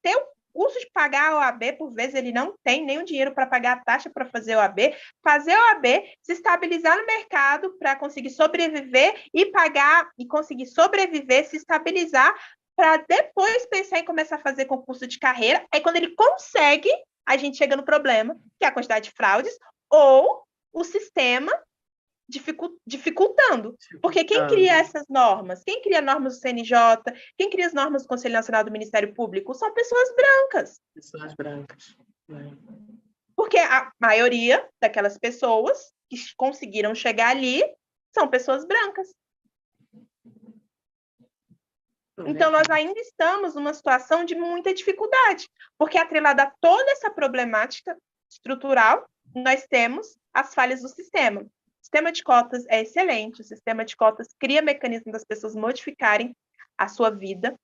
S2: ter o curso de pagar a OAB, por vezes ele não tem nem o dinheiro para pagar a taxa para fazer a OAB, fazer a OAB, se estabilizar no mercado para conseguir sobreviver e pagar, e conseguir sobreviver, se estabilizar, para depois pensar em começar a fazer concurso de carreira. Aí quando ele consegue, a gente chega no problema, que é a quantidade de fraudes, ou o sistema dificultando. Porque quem cria essas normas? Quem cria normas do CNJ? Quem cria as normas do Conselho Nacional do Ministério Público? São pessoas brancas.
S1: Pessoas brancas.
S2: Porque a maioria daquelas pessoas que conseguiram chegar ali são pessoas brancas. Então, nós ainda estamos numa situação de muita dificuldade, porque atrelada a toda essa problemática estrutural, nós temos as falhas do sistema. O sistema de cotas é excelente, o sistema de cotas cria mecanismos das pessoas modificarem a sua vida,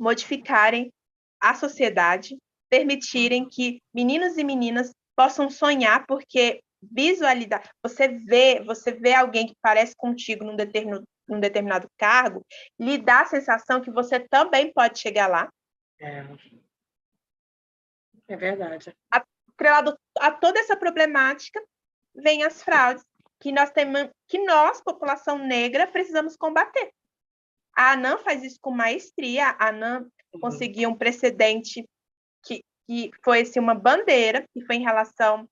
S2: modificarem a sociedade, permitirem que meninos e meninas possam sonhar, porque visualidade, você vê alguém que parece contigo num determinado cargo, lhe dá a sensação que você também pode chegar lá.
S1: É verdade.
S2: Atrelado a toda essa problemática, vem as fraudes, que nós, população negra, precisamos combater. A ANAM faz isso com maestria, a ANAM conseguiu um precedente que foi assim, uma bandeira, que foi em relação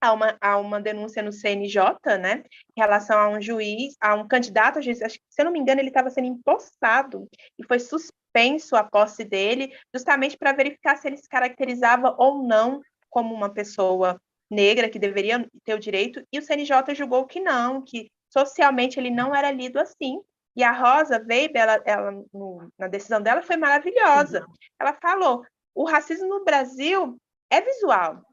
S2: a uma denúncia no CNJ, né, em relação a um juiz, a um candidato a juiz, acho que, se eu não me engano, ele estava sendo empossado, e foi suspenso a posse dele, justamente para verificar se ele se caracterizava ou não como uma pessoa negra, que deveria ter o direito, e o CNJ julgou que não, que socialmente ele não era lido assim. E a Rosa Weber, na decisão dela, foi maravilhosa. Ela falou, o racismo no Brasil é visual.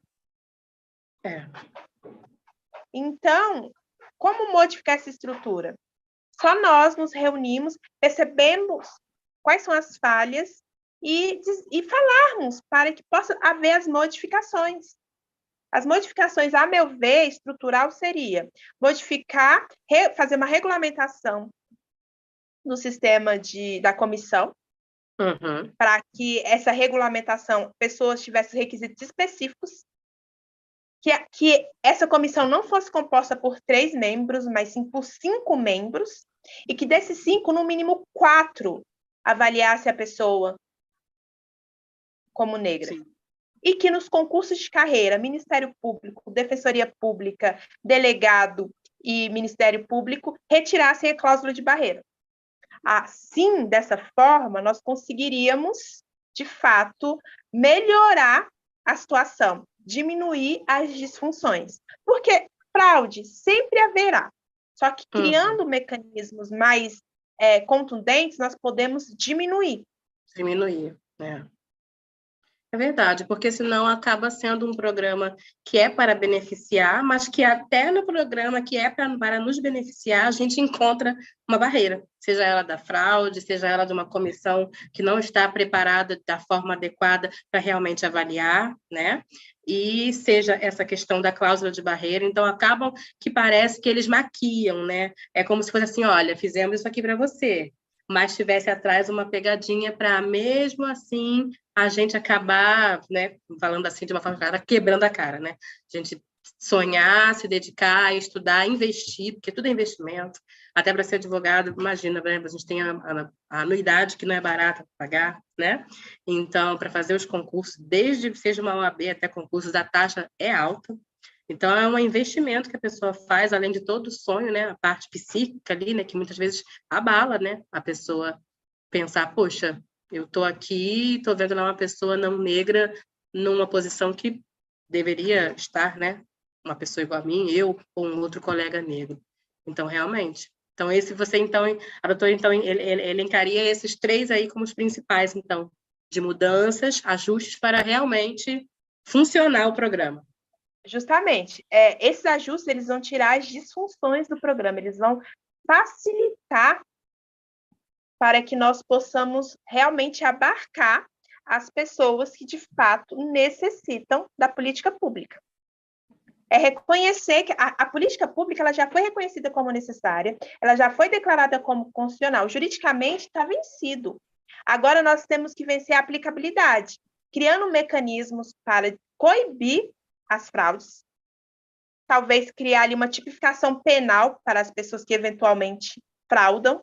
S2: Então, como modificar essa estrutura? Só nós nos reunimos, percebemos quais são as falhas e falarmos para que possa haver as modificações. As modificações, a meu ver, estrutural seria modificar, fazer uma regulamentação no sistema da comissão, para que essa regulamentação, pessoas tivessem requisitos específicos, que essa comissão não fosse composta por 3 membros, mas sim por 5 membros, e que desses 5, no mínimo 4, avaliasse a pessoa como negra. Sim. E que nos concursos de carreira, Ministério Público, Defensoria Pública, Delegado e Ministério Público retirassem a cláusula de barreira. Assim, dessa forma, nós conseguiríamos, de fato, melhorar a situação, diminuir as disfunções. Porque fraude sempre haverá. Só que criando mecanismos mais contundentes, nós podemos diminuir.
S1: É verdade, porque senão acaba sendo um programa que é para beneficiar, mas que até no programa que é para nos beneficiar, a gente encontra uma barreira, seja ela da fraude, seja ela de uma comissão que não está preparada da forma adequada para realmente avaliar, né? E seja essa questão da cláusula de barreira, então acabam que parece que eles maquiam, né? É como se fosse assim, olha, fizemos isso aqui para você, mas tivesse atrás uma pegadinha para, mesmo assim, a gente acabar, né, falando assim de uma forma clara, quebrando a cara, né? A gente sonhar, se dedicar, estudar, investir, porque tudo é investimento. Até para ser advogado, imagina, né? A gente tem a anuidade que não é barata para pagar, né? Então, para fazer os concursos, desde que seja uma OAB até concursos, a taxa é alta. Então, é um investimento que a pessoa faz, além de todo o sonho, né? A parte psíquica ali, né? Que muitas vezes abala, né? A pessoa pensar, poxa, eu estou aqui, estou vendo lá uma pessoa não negra numa posição que deveria estar, né? Uma pessoa igual a mim, eu ou um outro colega negro. Então, realmente. Então, a doutora, então, elencaria esses 3 aí como os principais, então, de mudanças, ajustes para realmente funcionar o programa.
S2: Justamente. Esses ajustes, eles vão tirar as disfunções do programa, eles vão facilitar para que nós possamos realmente abarcar as pessoas que, de fato, necessitam da política pública. É reconhecer que a política pública ela já foi reconhecida como necessária, ela já foi declarada como constitucional, juridicamente está vencido. Agora nós temos que vencer a aplicabilidade, criando mecanismos para coibir as fraudes, talvez criar ali uma tipificação penal para as pessoas que eventualmente fraudam.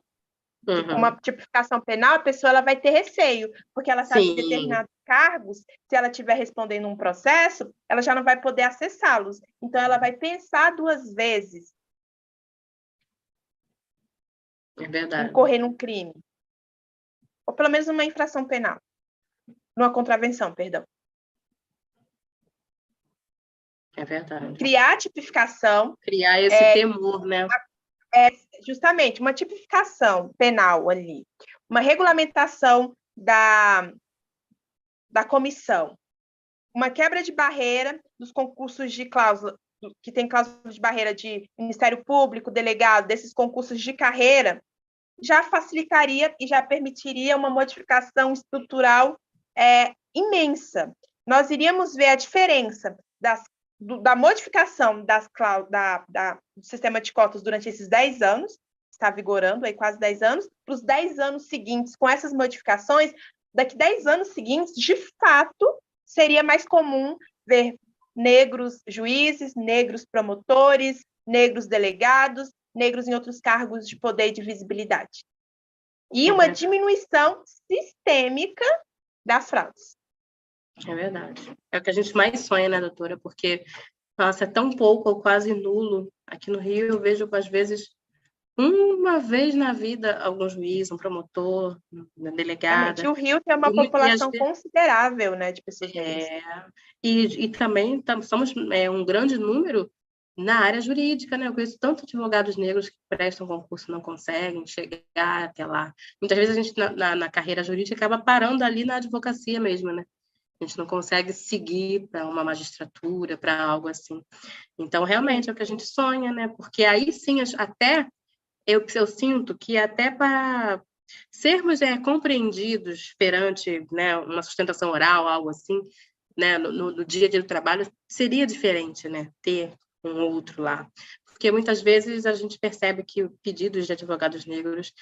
S2: Com uma tipificação penal, a pessoa ela vai ter receio, porque ela sabe que determinados cargos, se ela estiver respondendo um processo, ela já não vai poder acessá-los. Então, ela vai pensar 2 vezes em incorrer num crime. Ou pelo menos numa infração penal. Numa contravenção, perdão.
S1: É verdade.
S2: Criar a tipificação...
S1: Criar esse temor, né?
S2: É justamente uma tipificação penal ali, uma regulamentação da comissão, uma quebra de barreira dos concursos de cláusula, que tem cláusula de barreira de Ministério Público, delegado, desses concursos de carreira, já facilitaria e já permitiria uma modificação estrutural imensa. Nós iríamos ver a diferença da modificação do sistema de cotas durante esses 10 anos, está vigorando aí quase 10 anos, para os 10 anos seguintes, com essas modificações, daqui 10 anos seguintes, de fato, seria mais comum ver negros juízes, negros promotores, negros delegados, negros em outros cargos de poder e de visibilidade. E uma diminuição sistêmica das fraudes.
S1: É verdade. É o que a gente mais sonha, né, doutora? Porque, nossa, é tão pouco ou quase nulo. Aqui no Rio eu vejo, às vezes, uma vez na vida, algum juiz, um promotor, uma delegada.
S2: O Rio tem uma população considerável, né, de pessoas negras.
S1: E também somos um grande número na área jurídica, né? Eu conheço tantos advogados negros que prestam concurso e não conseguem chegar até lá. Muitas vezes a gente, na carreira jurídica, acaba parando ali na advocacia mesmo, né? A gente não consegue seguir para uma magistratura, para algo assim. Então, realmente, é o que a gente sonha, né? Porque aí sim, até eu sinto que até para sermos compreendidos perante, né, uma sustentação oral, algo assim, né, no dia a dia do trabalho, seria diferente, né? Ter um outro lá. Porque muitas vezes a gente percebe que pedidos de advogados negros...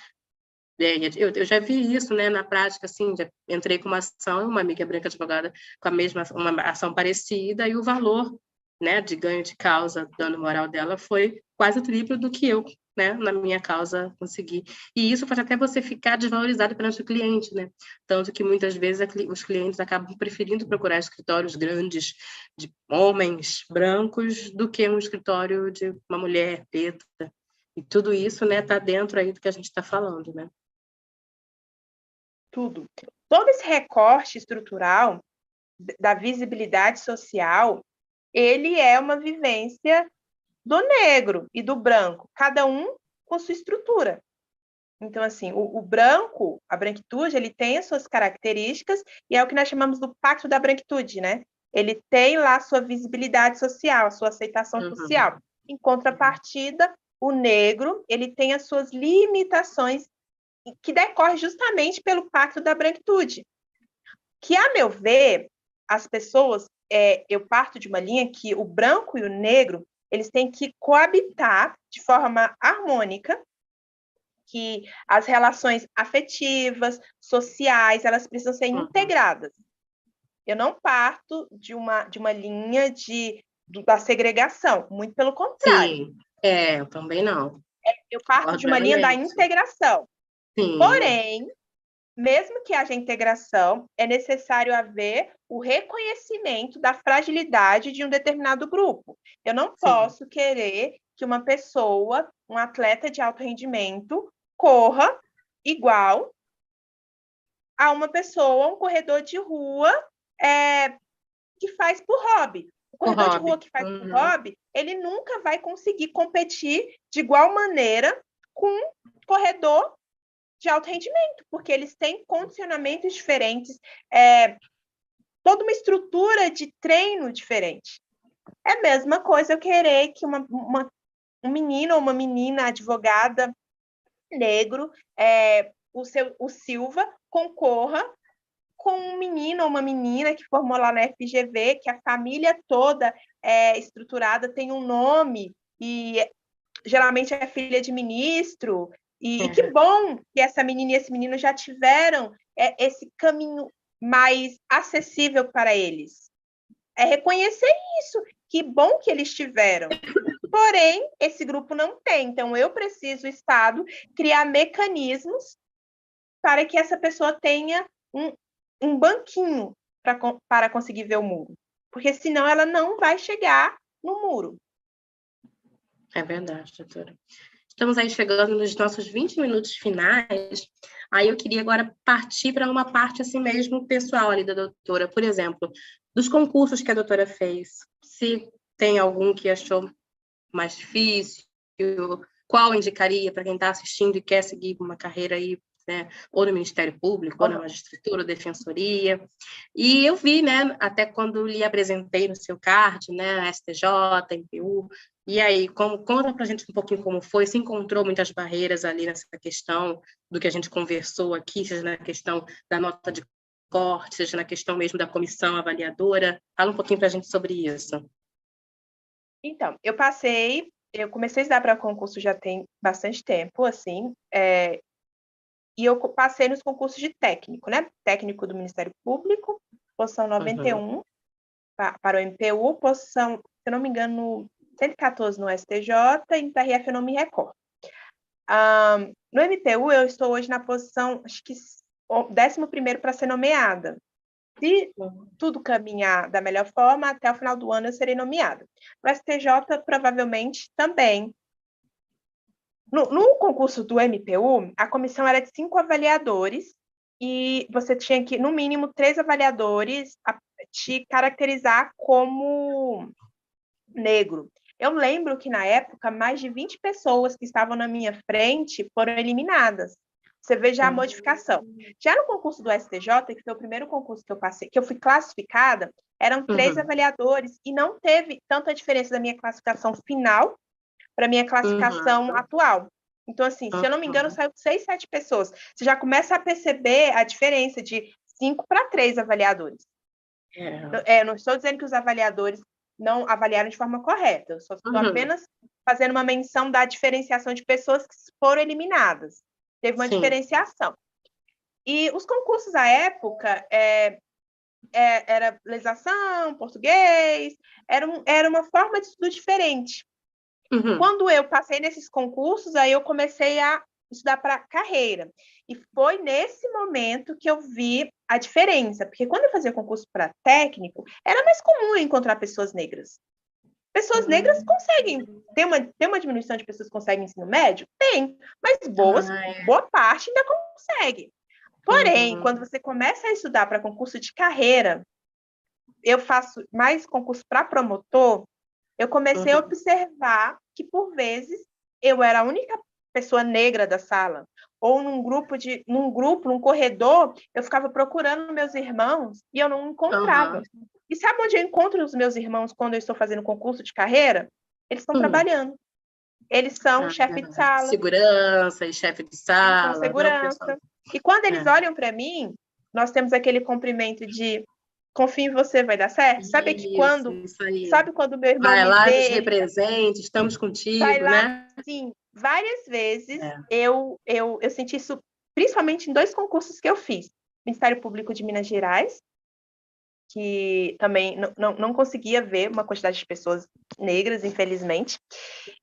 S1: Eu já vi isso, né, na prática, assim, já entrei com uma ação, uma amiga branca advogada com uma ação parecida, e o valor, né, de ganho de causa, dano moral dela foi quase o triplo do que eu, né, na minha causa consegui. E isso faz até você ficar desvalorizado perante o cliente, né? Tanto que muitas vezes os clientes acabam preferindo procurar escritórios grandes de homens brancos do que um escritório de uma mulher preta. E tudo isso, né, tá dentro aí do que a gente está falando, né?
S2: Tudo. Todo esse recorte estrutural da visibilidade social, ele é uma vivência do negro e do branco, cada um com sua estrutura. Então, assim, o branco, a branquitude, ele tem as suas características e é o que nós chamamos do pacto da branquitude, né? Ele tem lá a sua visibilidade social, a sua aceitação social. Em contrapartida, o negro, ele tem as suas limitações que decorre justamente pelo pacto da branquitude. Que, a meu ver, as pessoas, eu parto de uma linha que o branco e o negro, eles têm que coabitar de forma harmônica, que as relações afetivas, sociais, elas precisam ser integradas. Eu não parto de uma linha da segregação, muito pelo contrário.
S1: Sim, eu também não.
S2: Eu parto de uma linha da integração.
S1: Sim.
S2: Porém, mesmo que haja integração, é necessário haver o reconhecimento da fragilidade de um determinado grupo. Eu não posso querer que uma pessoa, um atleta de alto rendimento, corra igual a uma pessoa, um corredor de rua que faz por hobby. O corredor de rua que faz por hobby, ele nunca vai conseguir competir de igual maneira com um corredor de alto rendimento, porque eles têm condicionamentos diferentes, toda uma estrutura de treino diferente. É a mesma coisa eu querer que um menino ou uma menina advogada negro, o Silva, concorra com um menino ou uma menina que formou lá na FGV, que a família toda é estruturada, tem um nome, e geralmente é filha de ministro, e que bom que essa menina e esse menino já tiveram esse caminho mais acessível para eles. É reconhecer isso, que bom que eles tiveram. Porém, esse grupo não tem, então eu preciso, o Estado, criar mecanismos para que essa pessoa tenha um banquinho para conseguir ver o muro, porque senão ela não vai chegar no muro.
S1: É verdade, doutora. Estamos aí chegando nos nossos 20 minutos finais. Aí eu queria agora partir para uma parte assim mesmo pessoal ali da doutora. Por exemplo, dos concursos que a doutora fez. Se tem algum que achou mais difícil, qual indicaria para quem está assistindo e quer seguir uma carreira aí, né, ou no Ministério Público, ou na magistratura, ou defensoria. E eu vi, né, até quando lhe apresentei no seu card, né, STJ, MPU, e aí, conta para a gente um pouquinho como foi, se encontrou muitas barreiras ali nessa questão do que a gente conversou aqui, seja na questão da nota de corte, seja na questão mesmo da comissão avaliadora. Fala um pouquinho para a gente sobre isso.
S2: Então, eu comecei a estudar para concurso já tem bastante tempo, assim, e eu passei nos concursos de técnico, né? Técnico do Ministério Público, posição 91, para o MPU, posição, se eu não me engano, 114 no STJ, e no TRF eu não me recordo. No MPU, eu estou hoje na posição, acho que 11º para ser nomeada. Se tudo caminhar da melhor forma, até o final do ano eu serei nomeada. No STJ, provavelmente, também. No concurso do MPU, a comissão era de 5 avaliadores, e você tinha que, no mínimo, 3 avaliadores te caracterizar como negro. Eu lembro que, na época, mais de 20 pessoas que estavam na minha frente foram eliminadas. Você vê já a modificação. Já no concurso do STJ, que foi o primeiro concurso que eu passei, que eu fui classificada, eram 3 avaliadores, e não teve tanta diferença da minha classificação final para a minha classificação atual. Então, assim, se eu não me engano, saiu 6, 7 pessoas. Você já começa a perceber a diferença de 5 para 3 avaliadores. Não estou dizendo que os avaliadores não avaliaram de forma correta, eu só estou apenas fazendo uma menção da diferenciação de pessoas que foram eliminadas. Teve uma diferenciação. E os concursos à época era legislação, português, era uma forma de estudo diferente. Quando eu passei nesses concursos, aí eu comecei a estudar para carreira. E foi nesse momento que eu vi a diferença, porque quando eu fazia concurso para técnico, era mais comum encontrar pessoas negras. Pessoas negras conseguem, tem uma diminuição de pessoas que conseguem ensino médio? Tem, mas boa parte ainda consegue. Porém, quando você começa a estudar para concurso de carreira, eu faço mais concurso para promotor, eu comecei a observar que, por vezes, eu era a única pessoa negra da sala, ou num corredor, eu ficava procurando meus irmãos e eu não encontrava. E sabe onde eu encontro os meus irmãos quando eu estou fazendo concurso de carreira? Eles estão trabalhando. Eles são chefe de sala.
S1: Segurança e chefe de sala.
S2: Eles são segurança. E quando eles olham para mim, nós temos aquele cumprimento de confio em você, vai dar certo? Sabe que quando o meu irmão
S1: vai
S2: me
S1: lá,
S2: vê,
S1: nos represente, estamos contigo,
S2: vai lá,
S1: né?
S2: Sim, várias vezes eu senti isso, principalmente em 2 concursos que eu fiz. Ministério Público de Minas Gerais, que também não conseguia ver uma quantidade de pessoas negras, infelizmente.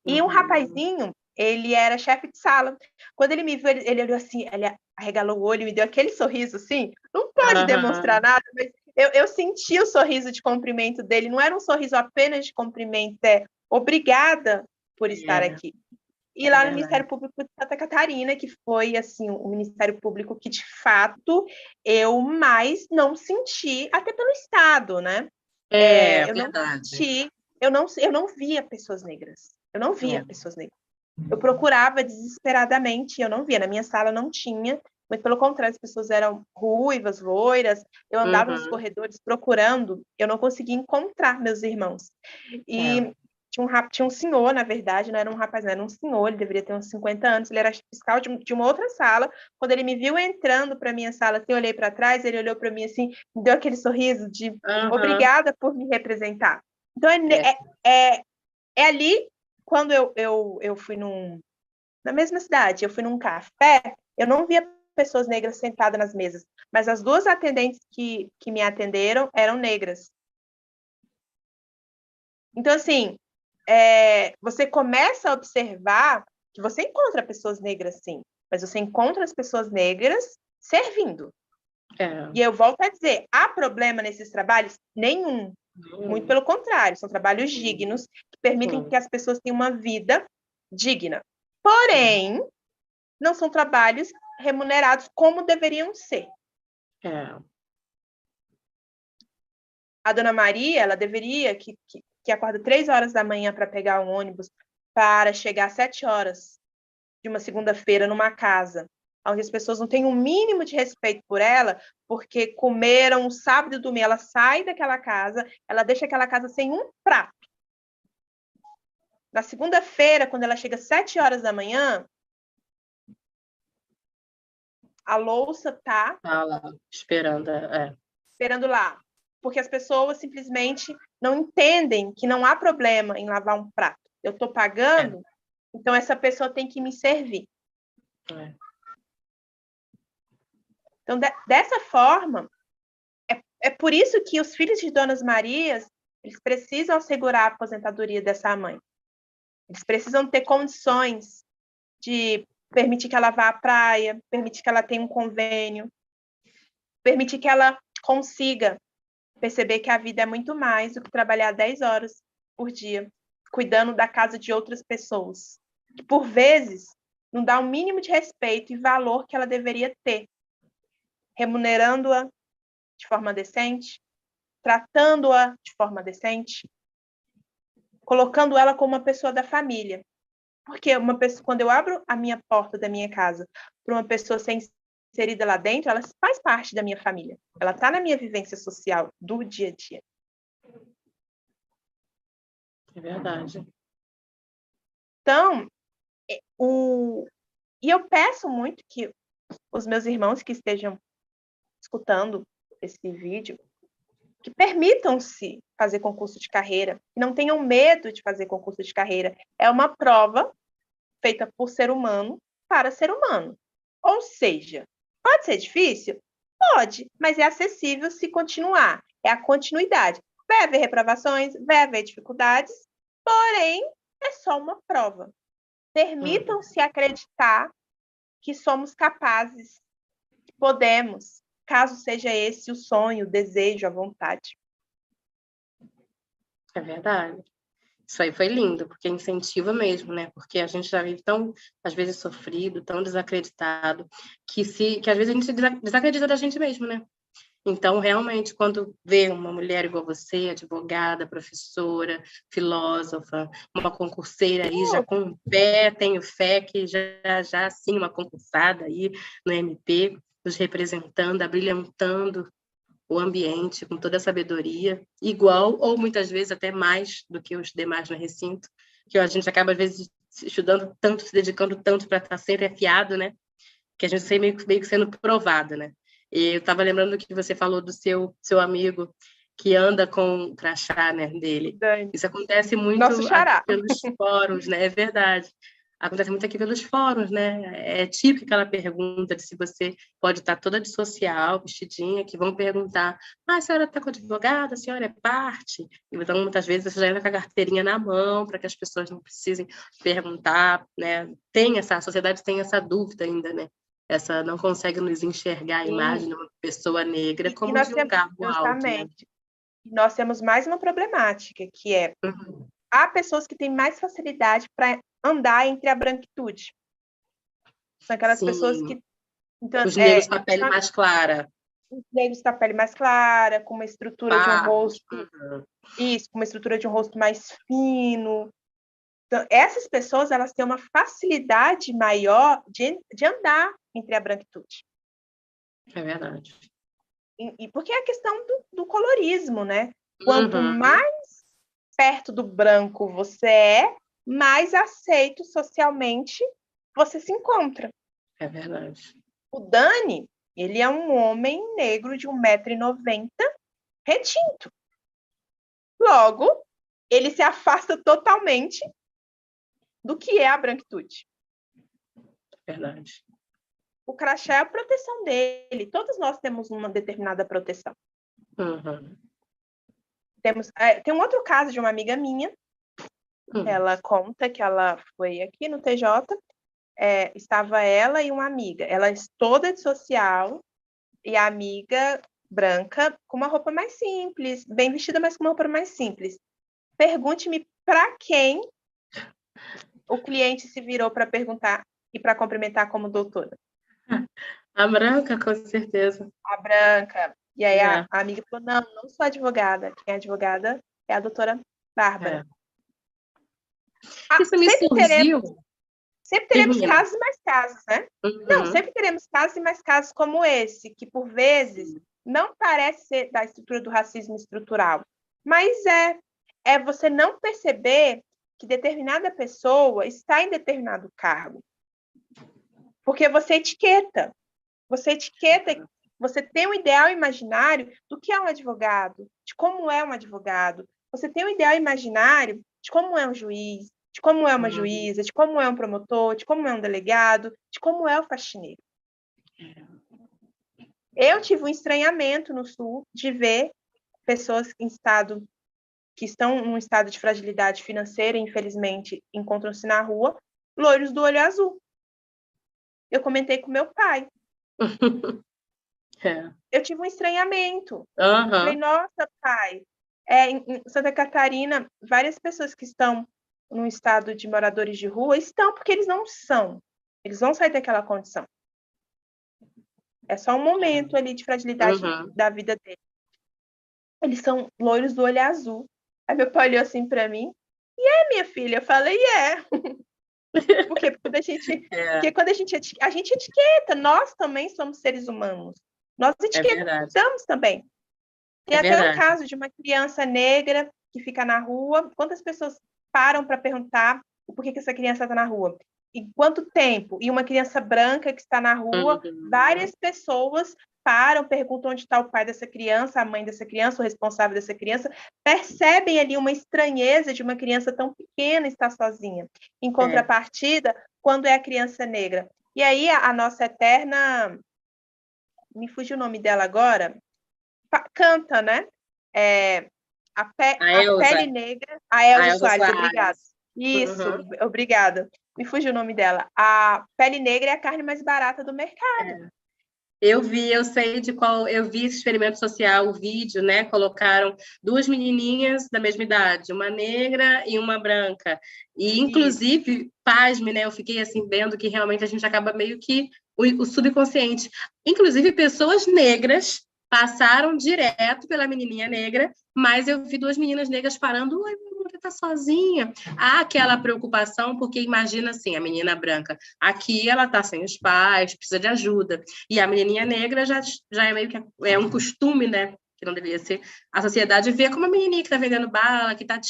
S2: E um rapazinho, ele era chefe de sala. Quando ele me viu, ele olhou assim, ele arregalou o olho e me deu aquele sorriso assim. Não pode demonstrar nada, mas eu senti o sorriso de cumprimento dele. Não era um sorriso apenas de cumprimento, obrigada por estar aqui. E lá no Ministério Público de Santa Catarina, que foi assim, o Ministério Público que, de fato, eu mais não senti, até pelo Estado, né? Eu
S1: verdade.
S2: Eu não via pessoas negras. Eu não via pessoas negras. Eu procurava desesperadamente, eu não via. Na minha sala não tinha, mas pelo contrário, as pessoas eram ruivas, loiras. Eu andava nos corredores procurando, eu não conseguia encontrar meus irmãos. E tinha um senhor, na verdade, não era um rapaz, não, era um senhor, ele deveria ter uns 50 anos, ele era fiscal de uma outra sala. Quando ele me viu entrando para minha sala, assim, eu olhei para trás, ele olhou para mim assim, me deu aquele sorriso de obrigada por me representar. Então, é ali, quando eu fui na mesma cidade, eu fui num café, eu não via pessoas negras sentadas nas mesas, mas as duas atendentes que me atenderam eram negras. Então, assim, você começa a observar que você encontra pessoas negras, sim, mas você encontra as pessoas negras servindo. E eu volto a dizer, há problema nesses trabalhos? Nenhum. Muito pelo contrário, são trabalhos dignos que permitem que as pessoas tenham uma vida digna. Porém, não são trabalhos remunerados como deveriam ser. A dona Maria, ela deveria que acorda 3 horas da manhã para pegar um ônibus para chegar às 7 horas de uma segunda-feira numa casa onde as pessoas não têm um mínimo de respeito por ela, porque comeram um sábado e domingo, ela sai daquela casa, ela deixa aquela casa sem um prato. Na segunda-feira, quando ela chega às 7 horas da manhã, a louça tá
S1: lá, esperando
S2: lá. Porque as pessoas simplesmente não entendem que não há problema em lavar um prato. Eu estou pagando, então essa pessoa tem que me servir. Então, dessa forma, é por isso que os filhos de Donas Marias, eles precisam assegurar a aposentadoria dessa mãe. Eles precisam ter condições de permitir que ela vá à praia, permitir que ela tenha um convênio, permitir que ela consiga perceber que a vida é muito mais do que trabalhar 10 horas por dia, cuidando da casa de outras pessoas, que por vezes não dá o mínimo de respeito e valor que ela deveria ter, remunerando-a de forma decente, tratando-a de forma decente, colocando ela como uma pessoa da família. Porque quando eu abro a minha porta da minha casa para uma pessoa ser inserida lá dentro, ela faz parte da minha família. Ela está na minha vivência social do dia a dia.
S1: É verdade.
S2: Então, e eu peço muito que os meus irmãos que estejam escutando esse vídeo, que permitam-se fazer concurso de carreira, que não tenham medo de fazer concurso de carreira. É uma prova feita por ser humano para ser humano. Ou seja, pode ser difícil? Pode, mas é acessível se continuar. É a continuidade. Vai haver reprovações, vai haver dificuldades, porém, é só uma prova. Permitam-se acreditar que somos capazes, que podemos, caso seja esse o sonho, o desejo, a vontade.
S1: É verdade. Isso aí foi lindo, porque incentiva mesmo, né? Porque a gente já vive tão, às vezes, sofrido, tão desacreditado, que às vezes a gente desacredita da gente mesmo, né? Então, realmente, quando vê uma mulher igual você, advogada, professora, filósofa, uma concurseira aí, já com pé, tenho fé que já sim, uma concursada aí no MP, nos representando, abrilhantando o ambiente com toda a sabedoria, igual ou muitas vezes até mais do que os demais no recinto, que a gente acaba às vezes estudando tanto, se dedicando tanto para estar sempre afiado, né? Que a gente sempre meio que sendo provado, né? E eu estava lembrando que você falou do seu amigo que anda com o crachá, né, dele. Isso acontece muito aqui pelos fóruns, né? É verdade. Acontece muito aqui pelos fóruns, né? É típico aquela pergunta de se você pode estar toda de social, vestidinha, que vão perguntar: a senhora está com advogado? A senhora é parte? Então, muitas vezes, você já entra com a carteirinha na mão para que as pessoas não precisem perguntar, né? A sociedade tem essa dúvida ainda, né? Não consegue nos enxergar a imagem de uma pessoa negra como de um cargo alto, né?
S2: Nós temos mais uma problemática, que é há pessoas que têm mais facilidade para andar entre a branquitude. São aquelas pessoas que...
S1: Então, os negros com a pele mais clara.
S2: Os negros com a pele mais clara, com uma estrutura de um rosto... Isso, com uma estrutura de um rosto mais fino. Então, essas pessoas, elas têm uma facilidade maior de andar entre a branquitude.
S1: É verdade.
S2: E porque é a questão do colorismo, né? Quanto mais perto do branco você é, mais aceito socialmente você se encontra.
S1: É verdade.
S2: O Dani, ele é um homem negro de 1,90 m, retinto. Logo, ele se afasta totalmente do que é a branquitude.
S1: Verdade.
S2: O crachá é a proteção dele. Todos nós temos uma determinada proteção.
S1: Uhum.
S2: Tem um outro caso de uma amiga minha. Ela conta que ela foi aqui no TJ, estava ela e uma amiga. Ela é toda de social e a amiga branca com uma roupa mais simples, bem vestida, mas com uma roupa mais simples. Pergunte-me para quem o cliente se virou para perguntar e para cumprimentar como doutora.
S1: A branca, com certeza.
S2: A branca. E aí a amiga falou, não sou advogada. Quem é advogada é a doutora Bárbara.
S1: Isso me surgiu.
S2: Sempre teremos casos e mais casos, né?
S1: Uhum.
S2: Não, sempre teremos casos e mais casos como esse, que por vezes não parece ser da estrutura do racismo estrutural, mas é você não perceber que determinada pessoa está em determinado cargo. Porque você etiqueta, você tem um ideal imaginário do que é um advogado, de como é um advogado. Você tem um ideal imaginário de como é um juiz, de como é uma juíza, de como é um promotor, de como é um delegado, de como é o faxineiro. Eu tive um estranhamento no Sul de ver pessoas que estão num estado de fragilidade financeira, infelizmente, encontram-se na rua, loiros do olho azul. Eu comentei com meu pai. Eu tive um estranhamento. Falei, nossa, pai, em Santa Catarina, várias pessoas que estão num estado de moradores de rua estão porque eles não são. Eles vão sair daquela condição. É só um momento ali de fragilidade da vida deles. Eles são loiros do olho azul. Aí meu pai olhou assim para mim. Minha filha? Eu falei, Por quê? Porque quando a gente etiqueta, nós também somos seres humanos. Nós etiquetamos também. Tem até um caso de uma criança negra que fica na rua. Quantas pessoas param para perguntar o porquê que essa criança está na rua? E quanto tempo? E uma criança branca que está na rua, várias pessoas param, perguntam onde está o pai dessa criança, a mãe dessa criança, o responsável dessa criança, percebem ali uma estranheza de uma criança tão pequena estar sozinha. Em contrapartida, quando é a criança negra. E aí a nossa eterna... Me fugiu o nome dela agora... Canta, né? A pele negra, a Elza Soares, obrigada. Isso, obrigada. Me fugiu o nome dela. A pele negra é a carne mais barata do mercado.
S1: Eu sei de qual, eu vi esse experimento social, o vídeo, né? Colocaram duas menininhas da mesma idade, uma negra e uma branca. E, inclusive, pasme, né? Eu fiquei assim, vendo que realmente a gente acaba meio que o subconsciente. Inclusive, pessoas negras passaram direto pela menininha negra, mas eu vi duas meninas negras parando, ai, minha mulher tá sozinha. Há aquela preocupação, porque imagina assim, a menina branca, aqui ela tá sem os pais, precisa de ajuda, e a menininha negra já é meio que um costume, né? Que não deveria ser, a sociedade vê como a menininha que tá vendendo bala, que tá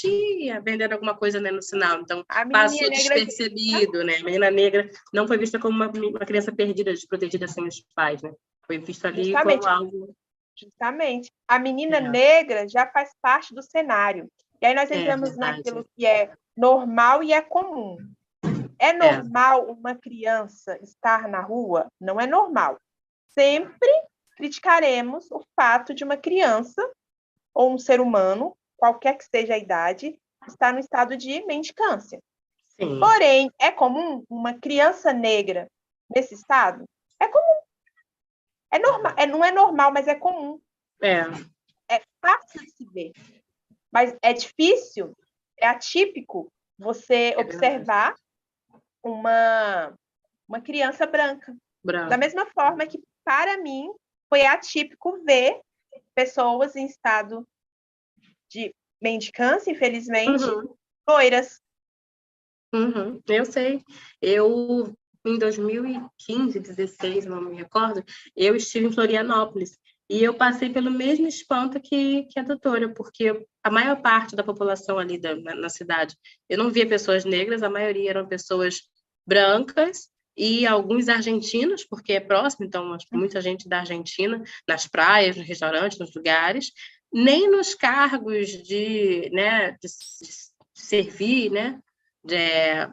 S1: vendendo alguma coisa, né, no sinal, então passou despercebido, né? A menina negra não foi vista como uma criança perdida, desprotegida sem os pais, né? Foi vista ali como algo...
S2: Justamente. A menina negra já faz parte do cenário. E aí nós entramos naquilo que é normal e é comum. É normal uma criança estar na rua? Não é normal. Sempre criticaremos o fato de uma criança ou um ser humano, qualquer que seja a idade, estar no estado de mendicância. Sim. Porém, é comum uma criança negra nesse estado? É comum. É normal, não é normal, mas é comum. É fácil de se ver. Mas é difícil, é atípico você observar uma criança branca. Da mesma forma que, para mim, foi atípico ver pessoas em estado de mendicância, infelizmente, loiras.
S1: Eu sei. Em 2015, 2016, não me recordo, eu estive em Florianópolis. E eu passei pelo mesmo espanto que a doutora, porque a maior parte da população ali na cidade, eu não via pessoas negras, a maioria eram pessoas brancas e alguns argentinos, porque é próximo, então muita gente da Argentina, nas praias, nos restaurantes, nos lugares, nem nos cargos de servir, né, de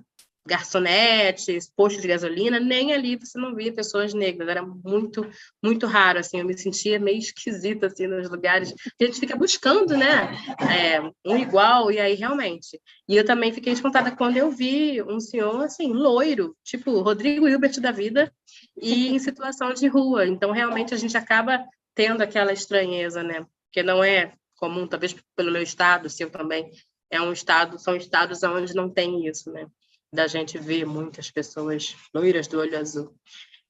S1: garçonetes, postos de gasolina, nem ali você não via pessoas negras, era muito, muito raro, assim, eu me sentia meio esquisita, assim, nos lugares, a gente fica buscando, né, um igual, e aí, realmente, e eu também fiquei espantada quando eu vi um senhor, assim, loiro, tipo, Rodrigo Hilbert da vida, e em situação de rua, então, realmente, a gente acaba tendo aquela estranheza, né, porque não é comum, talvez pelo meu estado, seu também, são estados onde não tem isso, né, da gente ver muitas pessoas loiras do olho azul.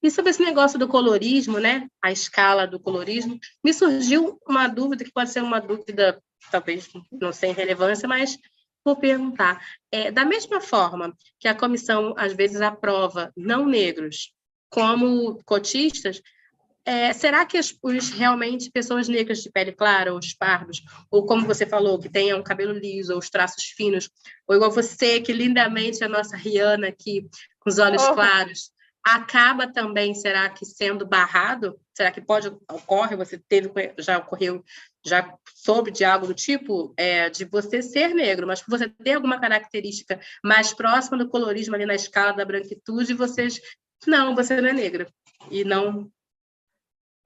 S1: E sobre esse negócio do colorismo, né? A escala do colorismo, me surgiu uma dúvida que pode ser uma dúvida, talvez não sem relevância, mas vou perguntar. Da mesma forma que a comissão, às vezes, aprova não negros como cotistas, será que realmente pessoas negras de pele clara, ou os pardos, ou como você falou, que tenham cabelo liso, ou os traços finos, ou igual você, que lindamente é a nossa Rihanna aqui, com os olhos claros, acaba também, será que sendo barrado? Será que ocorre, já soube de algo do tipo, de você ser negro, mas você ter alguma característica mais próxima do colorismo ali na escala da branquitude, você não é negro. E não...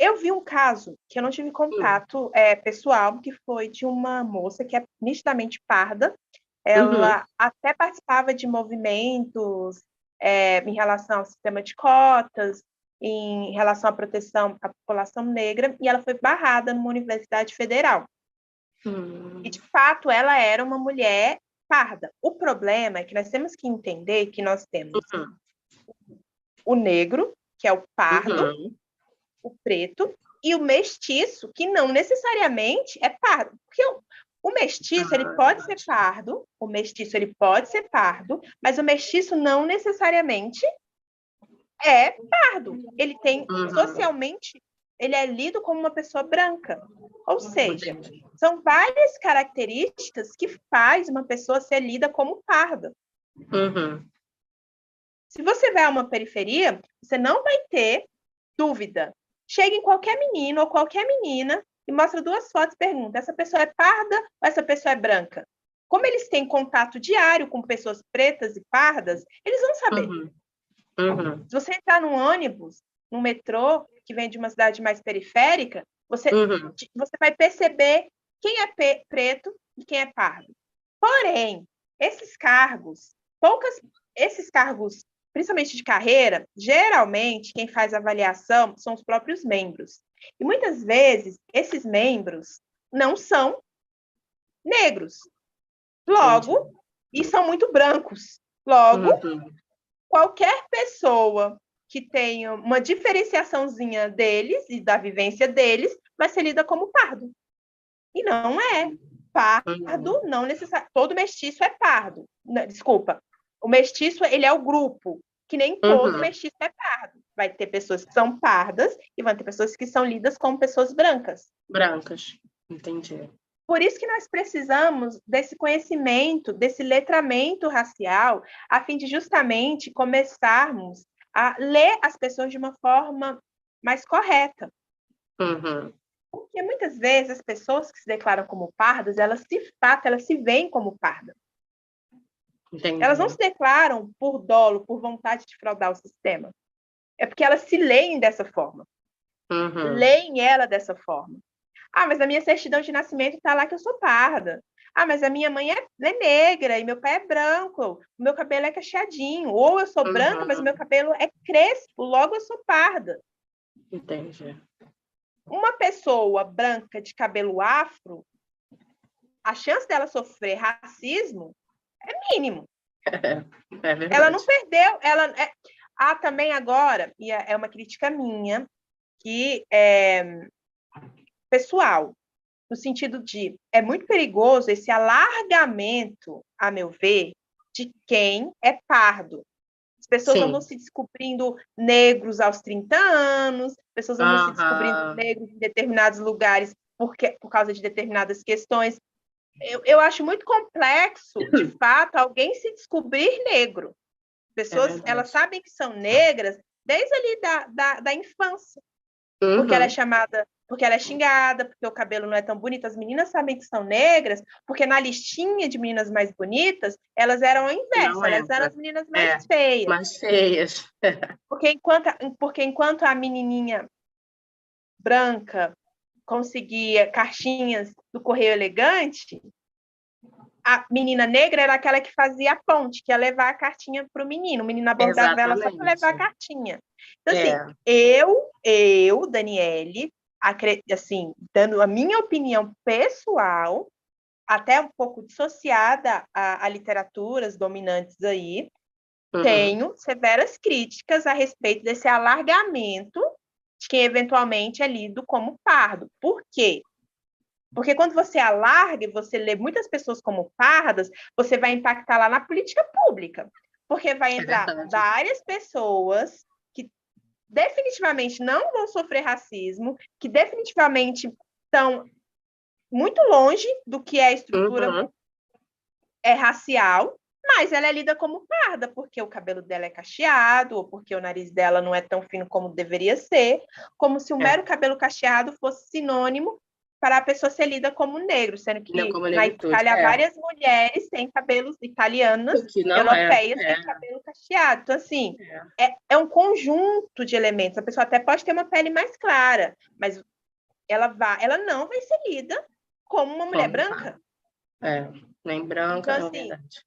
S2: Eu vi um caso que eu não tive contato pessoal, que foi de uma moça que é nitidamente parda. Ela até participava de movimentos em relação ao sistema de cotas, em relação à proteção à população negra, e ela foi barrada numa universidade federal. E, de fato, ela era uma mulher parda. O problema é que nós temos que entender que nós temos o negro, que é o pardo, o preto, e o mestiço, que não necessariamente é pardo. Porque o mestiço, ele pode ser pardo, mas o mestiço não necessariamente é pardo. Ele tem, socialmente, ele é lido como uma pessoa branca. Ou seja, são várias características que faz uma pessoa ser lida como parda. Se você vai a uma periferia, você não vai ter dúvida. Chega em qualquer menino ou qualquer menina e mostra 2 fotos e pergunta: essa pessoa é parda ou essa pessoa é branca? Como eles têm contato diário com pessoas pretas e pardas, eles vão saber. Se você entrar num ônibus, num metrô, que vem de uma cidade mais periférica, você vai perceber quem é preto e quem é pardo. Porém, esses cargos, principalmente de carreira, geralmente quem faz avaliação são os próprios membros. E muitas vezes esses membros não são negros. Logo, e são muito brancos. Logo, qualquer pessoa que tenha uma diferenciaçãozinha deles e da vivência deles vai ser lida como pardo. E não é. Pardo não necessariamente. Todo mestiço é pardo. Não, desculpa. O mestiço, ele é o grupo, que nem todo mestiço é pardo. Vai ter pessoas que são pardas e vão ter pessoas que são lidas como pessoas brancas.
S1: Brancas, entendi.
S2: Por isso que nós precisamos desse conhecimento, desse letramento racial, a fim de justamente começarmos a ler as pessoas de uma forma mais correta. Porque muitas vezes as pessoas que se declaram como pardas, elas se veem como pardas.
S1: Entendi.
S2: Elas não se declaram por dolo, por vontade de fraudar o sistema. É porque elas se leem dessa forma. Leem ela dessa forma. Ah, mas a minha certidão de nascimento está lá que eu sou parda. Ah, mas a minha mãe é negra e meu pai é branco. O meu cabelo é cacheadinho. Ou eu sou branca, mas o meu cabelo é crespo, logo eu sou parda.
S1: Entendi.
S2: Uma pessoa branca de cabelo afro, a chance dela sofrer racismo é mínimo.
S1: É verdade.
S2: Ela não perdeu. Também agora, e é uma crítica minha, que é pessoal, no sentido de é muito perigoso esse alargamento, a meu ver, de quem é pardo. pessoas andam se descobrindo negros aos 30 anos, pessoas andam se descobrindo negros em determinados lugares por causa de determinadas questões. Eu acho muito complexo, de fato, alguém se descobrir negro. Pessoas, elas sabem que são negras desde ali da infância. Porque ela é chamada, porque ela é xingada, porque o cabelo não é tão bonito. As meninas sabem que são negras, porque na listinha de meninas mais bonitas, elas eram ao inverso, elas eram as meninas mais feias.
S1: Mais feias.
S2: Porque enquanto a menininha branca conseguia caixinhas do Correio Elegante, a menina negra era aquela que fazia a ponte, que ia levar a cartinha para o menino. O menino abordava ela só para levar a cartinha. Então, assim, eu, Daniele, assim, dando a minha opinião pessoal, até um pouco dissociada a literaturas dominantes aí, tenho severas críticas a respeito desse alargamento de quem eventualmente é lido como pardo. Por quê? Porque quando você alarga e você lê muitas pessoas como pardas, você vai impactar lá na política pública. Porque vai entrar várias pessoas que definitivamente não vão sofrer racismo, que definitivamente estão muito longe do que é a estrutura racial, mas ela é lida como parda, porque o cabelo dela é cacheado, ou porque o nariz dela não é tão fino como deveria ser, como se o mero cabelo cacheado fosse sinônimo para a pessoa ser lida como negro, sendo que na Itália várias mulheres têm cabelos italianas, europeias, têm cabelo cacheado. Então, assim, é um conjunto de elementos. A pessoa até pode ter uma pele mais clara, mas ela não vai ser lida como uma mulher branca.
S1: Nem branca,
S2: então,
S1: não,
S2: assim,
S1: verdade.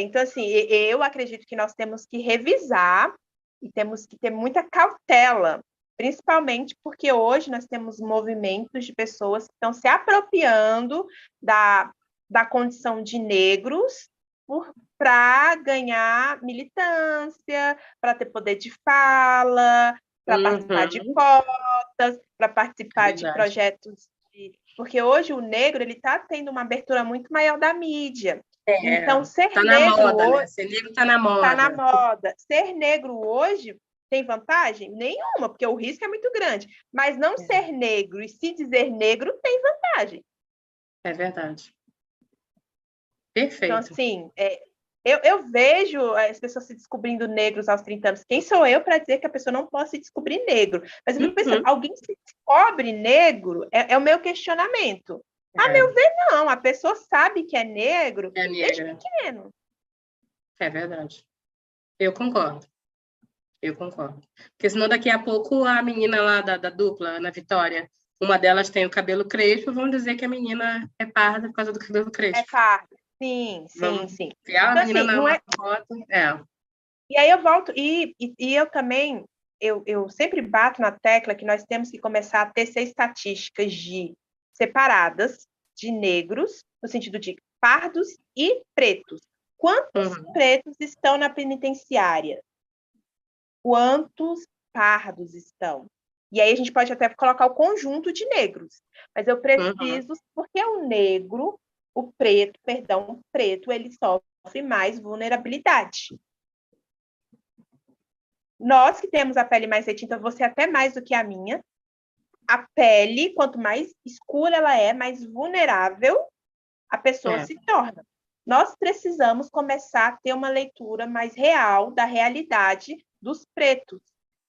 S2: Então, assim, eu acredito que nós temos que revisar e temos que ter muita cautela, principalmente porque hoje nós temos movimentos de pessoas que estão se apropriando da condição de negros para ganhar militância, para ter poder de fala, para participar de cotas, para participar de projetos. Porque hoje o negro está tendo uma abertura muito maior da mídia. Então, ser negro hoje...
S1: Né? Ser negro está na moda.
S2: Está na moda. Ser negro hoje tem vantagem? Nenhuma, porque o risco é muito grande. Mas não ser negro e se dizer negro tem vantagem.
S1: É verdade. Perfeito.
S2: Então, assim, eu vejo as pessoas se descobrindo negros aos 30 anos. Quem sou eu para dizer que a pessoa não pode se descobrir negro? Mas eu fico pensando, alguém se descobre negro? É o meu questionamento. A meu ver, não. A pessoa sabe que é negro desde pequeno.
S1: É verdade. Eu concordo. Porque senão daqui a pouco a menina lá da dupla, Ana Vitória, uma delas tem o cabelo crespo, vão dizer que a menina é parda por causa do cabelo crespo.
S2: É parda. Sim.
S1: Criar a menina na foto.
S2: E aí eu volto, e eu também, eu sempre bato na tecla que nós temos que começar a tecer estatísticas separadas de negros, no sentido de pardos e pretos. Quantos pretos estão na penitenciária? Quantos pardos estão? E aí a gente pode até colocar o conjunto de negros. Mas eu preciso, porque o preto, ele sofre mais vulnerabilidade. Nós que temos a pele mais retinta, você até mais do que a minha, a pele, quanto mais escura ela é, mais vulnerável a pessoa se torna. Nós precisamos começar a ter uma leitura mais real da realidade dos pretos,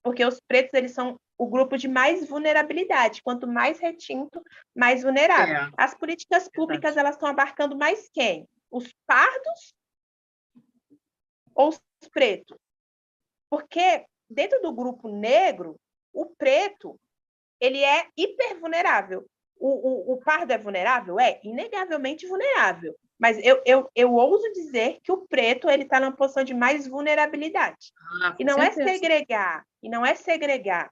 S2: porque os pretos, eles são o grupo de mais vulnerabilidade. Quanto mais retinto, mais vulnerável. As políticas públicas, elas estão abarcando mais quem? Os pardos ou os pretos? Porque dentro do grupo negro, o preto, ele é hipervulnerável. O pardo é vulnerável? É, inegavelmente vulnerável. Mas eu ouso dizer que o preto, ele está numa posição de mais vulnerabilidade. E não é segregar,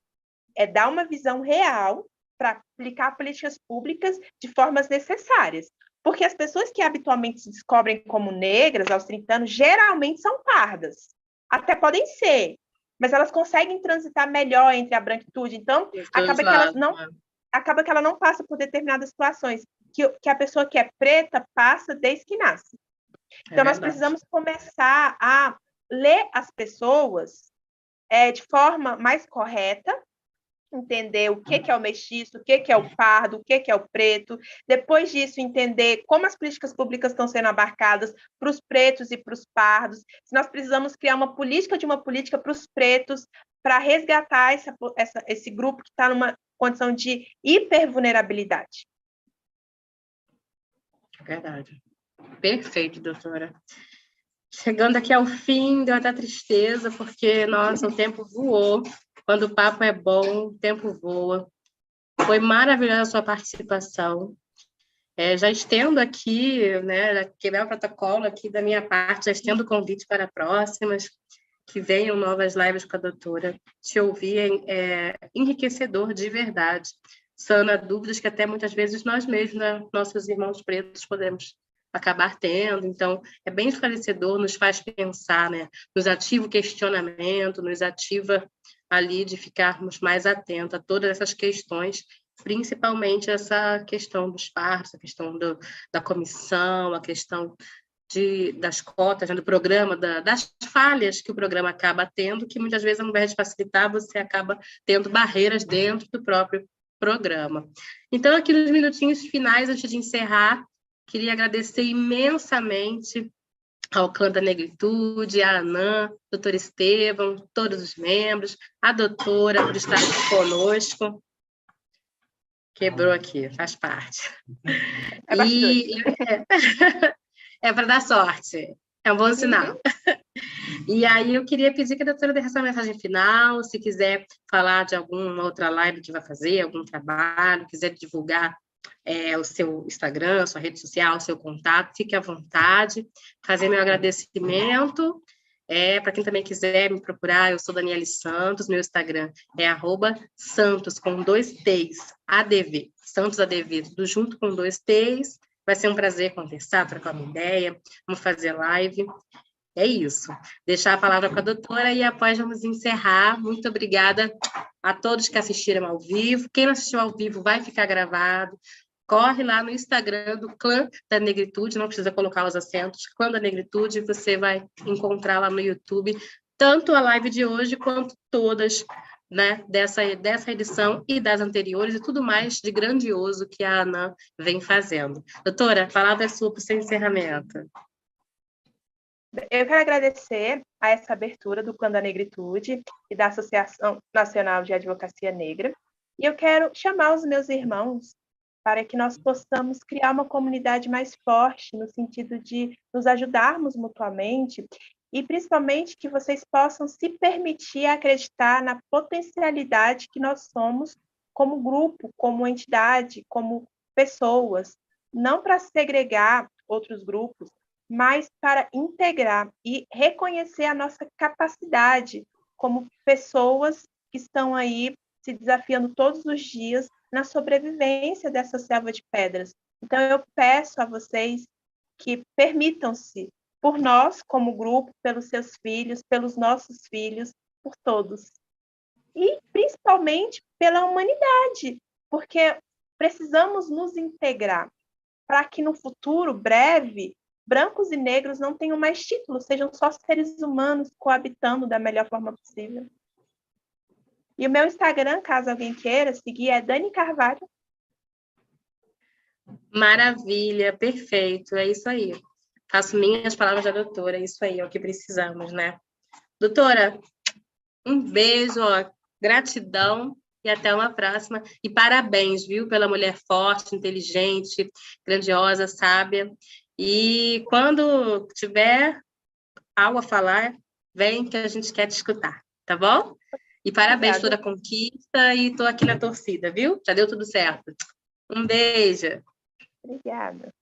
S2: é dar uma visão real para aplicar políticas públicas de formas necessárias. Porque as pessoas que habitualmente se descobrem como negras aos 30 anos, geralmente são pardas. Até podem ser, mas elas conseguem transitar melhor entre a branquitude. Então, acaba que ela não passa por determinadas situações que a pessoa que é preta passa desde que nasce. Então, nós precisamos começar a ler as pessoas de forma mais correta, entender o que é o mestiço, o que é o pardo, o que é o preto. Depois disso, entender como as políticas públicas estão sendo abarcadas para os pretos e para os pardos. Se nós precisamos criar uma política para os pretos, para resgatar esse grupo que está numa condição de hipervulnerabilidade.
S1: Verdade. Perfeito, doutora. Chegando aqui ao fim, deu até tristeza, porque, nossa, o tempo voou. Quando o papo é bom, o tempo voa. Foi maravilhosa a sua participação. Já estendo aqui, né, quebrar o protocolo aqui da minha parte, já estendo o convite para próximas, que venham novas lives com a doutora. Te ouvir é enriquecedor de verdade. Sana dúvidas que até muitas vezes nós mesmos, né, nossos irmãos pretos, podemos acabar tendo. Então, é bem esclarecedor, nos faz pensar, né? Nos ativa o questionamento, nos ativa ali de ficarmos mais atentos a todas essas questões, principalmente essa questão dos partos, a questão da comissão, a questão das cotas, né, do programa, das falhas que o programa acaba tendo, que muitas vezes, ao invés de facilitar, você acaba tendo barreiras dentro do próprio programa. Então, aqui nos minutinhos finais, antes de encerrar, queria agradecer imensamente ao Clã da Negritude, a Anã, doutor Estevão, todos os membros, a doutora por estar conosco. Quebrou aqui, faz parte. É para dar sorte, é um bom sinal. E aí eu queria pedir que a doutora desse essa mensagem final, se quiser falar de alguma outra live que vai fazer, algum trabalho, quiser divulgar o seu Instagram, sua rede social, o seu contato, fique à vontade, fazer meu agradecimento. Para quem também quiser me procurar, eu sou Daniele Santos, meu Instagram é @santos com 2 T's, ADV, Santos ADV, tudo junto com 2 T's. Vai ser um prazer conversar, trocar uma ideia, vamos fazer live. É isso. Deixar a palavra com a doutora e após vamos encerrar. Muito obrigada a todos que assistiram ao vivo. Quem não assistiu ao vivo vai ficar gravado. Corre lá no Instagram do Clã da Negritude, não precisa colocar os acentos, Clã da Negritude, você vai encontrar lá no YouTube tanto a live de hoje quanto todas, né, dessa edição e das anteriores e tudo mais de grandioso que a Anã vem fazendo. Doutora, a palavra é sua para o seu encerramento.
S2: Eu quero agradecer a essa abertura do Clã da Negritude e da Associação Nacional de Advocacia Negra. E eu quero chamar os meus irmãos para que nós possamos criar uma comunidade mais forte, no sentido de nos ajudarmos mutuamente e, principalmente, que vocês possam se permitir acreditar na potencialidade que nós somos como grupo, como entidade, como pessoas, não para segregar outros grupos, mas para integrar e reconhecer a nossa capacidade como pessoas que estão aí se desafiando todos os dias na sobrevivência dessa selva de pedras. Então, eu peço a vocês que permitam-se, por nós, como grupo, pelos seus filhos, pelos nossos filhos, por todos. E, principalmente, pela humanidade, porque precisamos nos integrar para que, no futuro breve, brancos e negros não tenham mais títulos, sejam só seres humanos coabitando da melhor forma possível. E o meu Instagram, caso alguém queira seguir, é Dani Carvalho.
S1: Maravilha, perfeito, é isso aí. Faço minhas palavras da doutora, é isso aí, é o que precisamos, né? Doutora, um beijo, gratidão e até uma próxima. E parabéns, viu, pela mulher forte, inteligente, grandiosa, sábia. E quando tiver algo a falar, vem que a gente quer te escutar, tá bom? E parabéns por toda a conquista e estou aqui na torcida, viu? Já deu tudo certo. Um beijo.
S2: Obrigada.